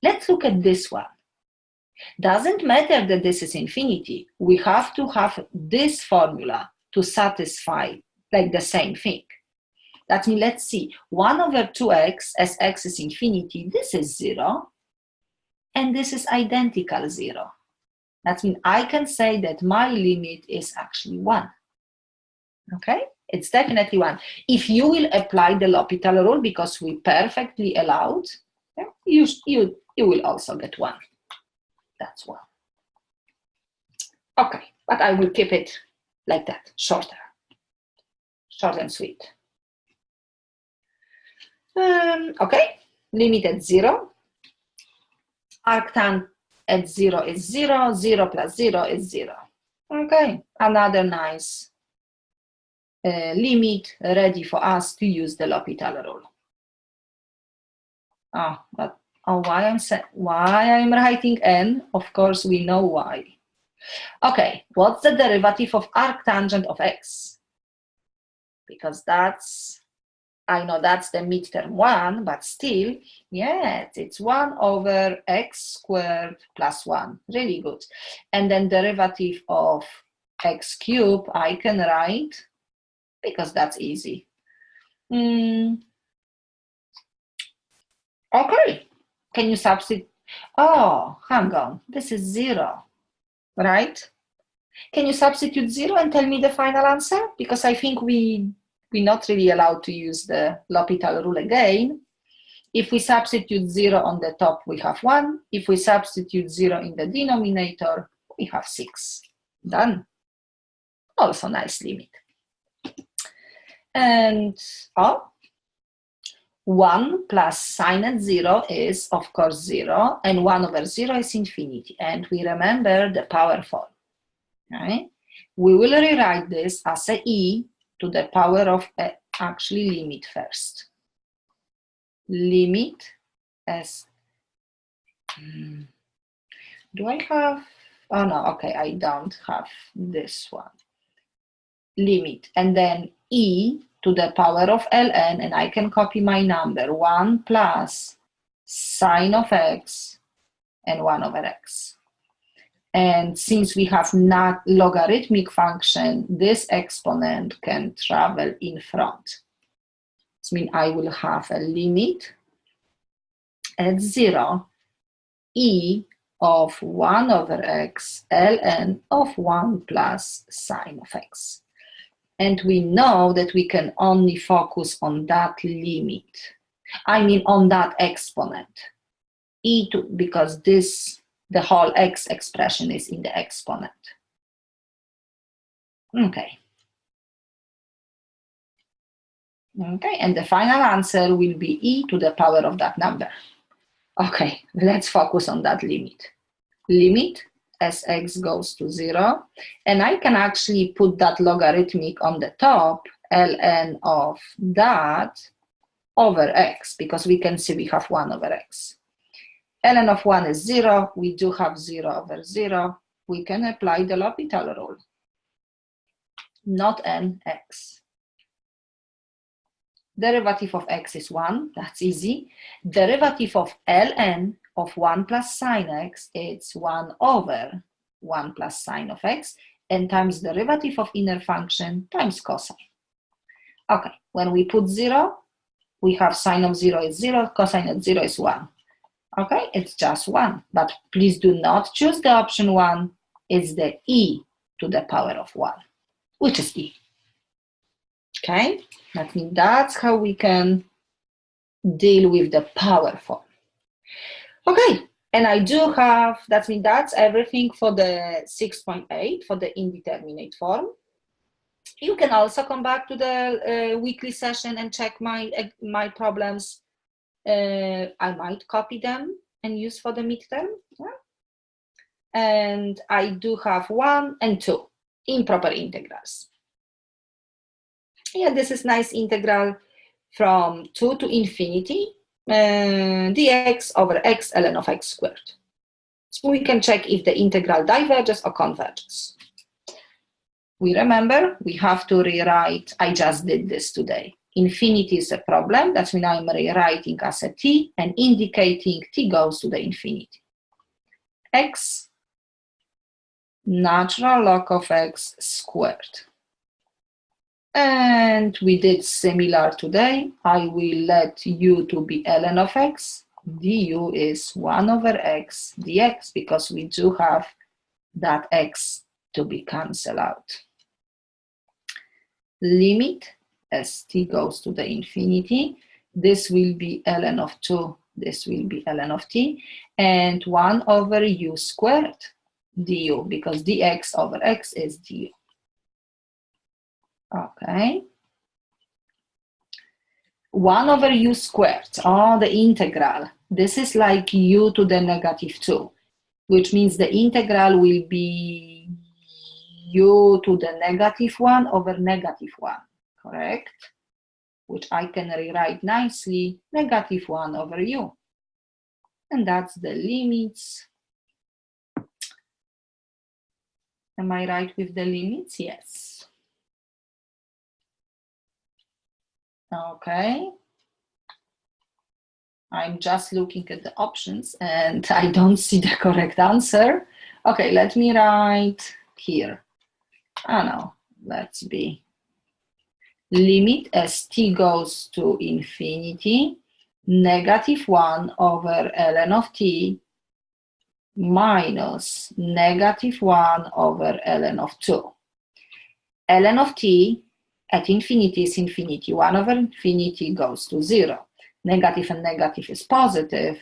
Let's look at this one. Doesn't matter that this is infinity. We have to have this formula to satisfy like the same thing. That means, let's see, 1 over 2x as x is infinity, this is 0, and this is identical 0. That means I can say that my limit is actually 1. Okay? It's definitely 1. If you will apply the L'Hopital rule, because we perfectly allowed, you will also get 1. That's 1. Okay, but I will keep it like that, shorter. Short and sweet. Okay, limit at 0. Arctan at 0 is 0. 0 plus 0 is 0. Okay, another nice limit ready for us to use the L'Hopital rule. Why I'm writing n? Of course, we know why. Okay, what's the derivative of arctangent of x? Because I know that's the midterm 1, but still, yes, it's 1 over x squared plus 1. Really good. And then derivative of x cubed, I can write, because that's easy. Okay, can you substitute? Oh, hang on, this is 0, right? Can you substitute 0 and tell me the final answer? Because I think we're not really allowed to use the L'Hopital rule again. If we substitute 0 on the top, we have 1. If we substitute 0 in the denominator, we have 6. Done. Also nice limit. And 1 plus sine at 0 is, of course, 0, and 1 over 0 is infinity. And we remember the power form. Right? We will rewrite this as a e to the power of actually limit first. Limit as, do I have, oh no, okay, I don't have this one. Limit, and then e to the power of ln, and I can copy my number, 1 plus sine of x and 1 over x. And since we have not logarithmic function, this exponent can travel in front. This means I will have a limit at 0, e of 1 over x, ln of 1 plus sine of x. And we know that we can only focus on that limit. I mean on that exponent. Because the whole x expression is in the exponent. Okay. Okay, and the final answer will be e to the power of that number. Okay, let's focus on that limit. Limit as x goes to 0, and I can actually put that logarithmic on the top, ln of that over x, because we can see we have 1 over x. ln of 1 is 0, we do have 0 over 0, we can apply the L'Hopital rule. Not n, x. Derivative of x is 1, that's easy. Derivative of ln of 1 plus sine x, it's 1 over 1 plus sine of x, and times derivative of inner function times cosine. Okay, when we put 0, we have sine of 0 is 0, cosine of 0 is 1. Okay, it's just 1, but please do not choose the option 1, it's the e to the power of 1, which is e. Okay, that means that's how we can deal with the power form. Okay, And I do have, that means that's everything for the 6.8, for the indeterminate form. You can also come back to the weekly session and check my problems. I might copy them and use for the midterm. Yeah? And I do have 1 and 2 improper integrals. Yeah, this is nice integral from 2 to infinity, dx over x ln of x squared. So we can check if the integral diverges or converges. We remember we have to rewrite, I just did this today. Infinity is a problem, that means I'm rewriting as a t and indicating t goes to the infinity. X, natural log of x squared. And we did similar today. I will let u to be ln of x. Du is 1 over x dx, because we do have that x to be cancelled out. Limit as t goes to the infinity. This will be ln of 2. This will be ln of t. And 1 over u squared du, because dx over x is du. Okay. 1 over u squared, oh, the integral. This is like u to the negative 2, which means the integral will be u to the negative 1 over negative 1, correct? Which I can rewrite nicely, negative 1 over u. And that's the limits. Am I right with the limits? Yes. Okay. I'm just looking at the options and I don't see the correct answer. Okay, let me write here. Oh no, let's be limit as t goes to infinity, negative 1 over ln of t minus negative 1 over ln of 2. Ln of t at infinity is infinity. 1 over infinity goes to 0. Negative and negative is positive,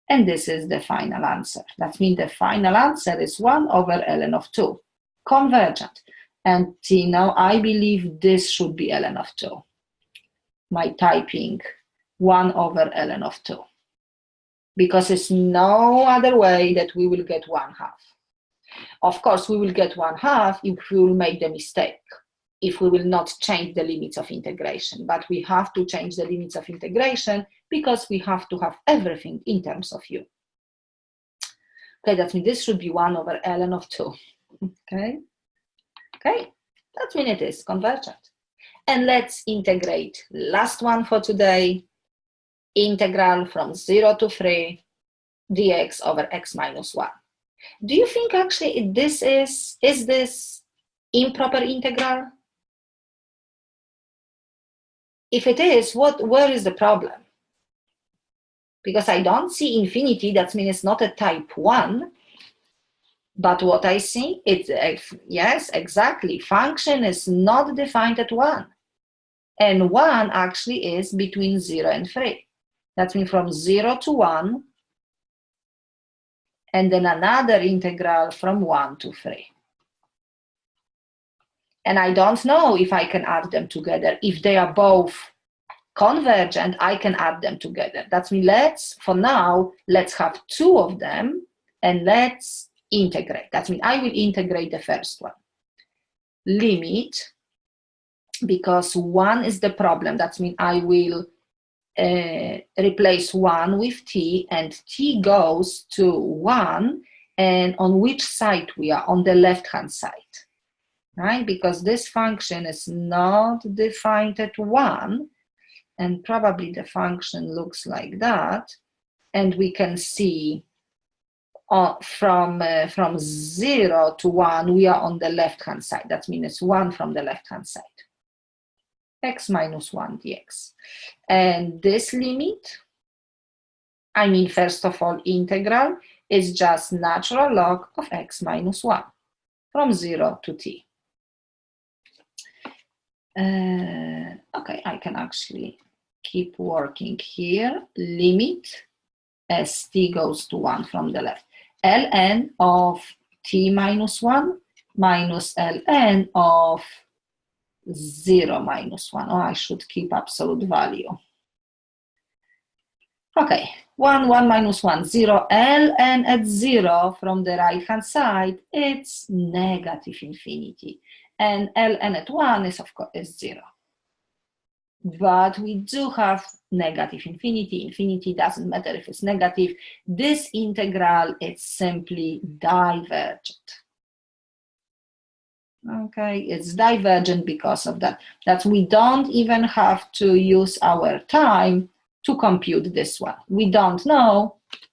and this is the final answer. That means the final answer is 1 over ln of 2, convergent. And you know, I believe this should be ln of 2. My typing 1 over ln of 2. Because it's no other way that we will get 1/2. Of course, we will get 1/2 if we will make the mistake, if we will not change the limits of integration. But we have to change the limits of integration because we have to have everything in terms of u. Okay, that means this should be 1 over ln of 2. Okay, that means it is convergent. And let's integrate. Last one for today, integral from 0 to 3 dx over x minus 1. Do you think actually this is this improper integral? If it is, where is the problem? Because I don't see infinity, that means it's not a type 1. But what I see, it's, yes, exactly, function is not defined at 1. And 1 actually is between 0 and 3. That means from 0 to 1, and then another integral from 1 to 3. And I don't know if I can add them together. If they are both convergent, I can add them together. That means for now, let's have 2 of them, and let's integrate. That means I will integrate the first one. Limit, because 1 is the problem. That means I will replace 1 with t, and t goes to 1, and on which side we are? On the left-hand side, right? Because this function is not defined at 1, and probably the function looks like that, and we can see from 0 to 1, we are on the left-hand side. That means it's 1 from the left-hand side. X minus 1 dx. And this limit, I mean, first of all, integral is just natural log of x minus 1 from 0 to t. Okay, I can actually keep working here. Limit as t goes to 1 from the left. ln of t minus 1 minus ln of 0 minus 1. Oh, I should keep absolute value. Okay, 1, 1 minus 1, 0. ln at 0 from the right-hand side, it's negative infinity. And ln at 1 is, of course, is 0. But we do have negative infinity. Infinity doesn't matter if it's negative. This integral is simply divergent. Okay, it's divergent because of that. That we don't even have to use our time to compute this one. We don't know.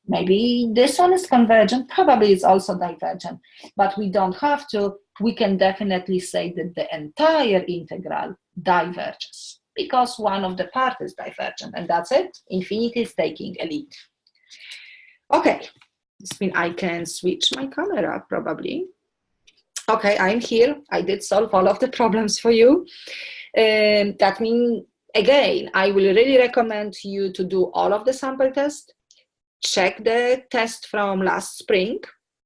Maybe this one is convergent. Probably it's also divergent. But we don't have to. We can definitely say that the entire integral diverges because one of the parts is divergent. And that's it. Infinity is taking a lead. Okay. This means I can switch my camera probably. Okay, I'm here. I did solve all of the problems for you. That means, again, I will really recommend you to do all of the sample tests. Check the test from last spring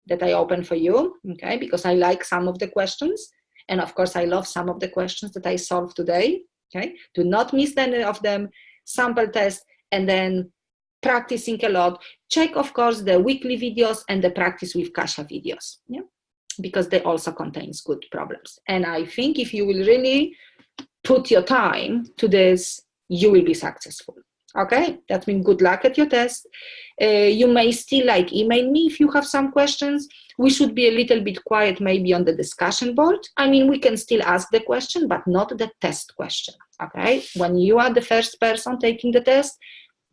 that I opened for you, okay, because I like some of the questions. And of course, I love some of the questions that I solved today, okay. Do not miss any of them. Sample test and then practicing a lot. Check, of course, the weekly videos and the practice with Kasia videos, yeah, because they also contains good problems. And I think if you will really put your time to this, you will be successful. Okay, that means good luck at your test. You may still email me if you have some questions. We should be a little bit quiet maybe on the discussion board. I mean, we can still ask the question, but not the test question. Okay, when you are the first person taking the test,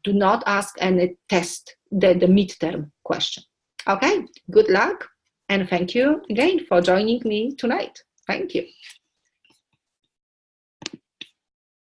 do not ask any test, the midterm question. Okay, good luck. And thank you again for joining me tonight. Thank you.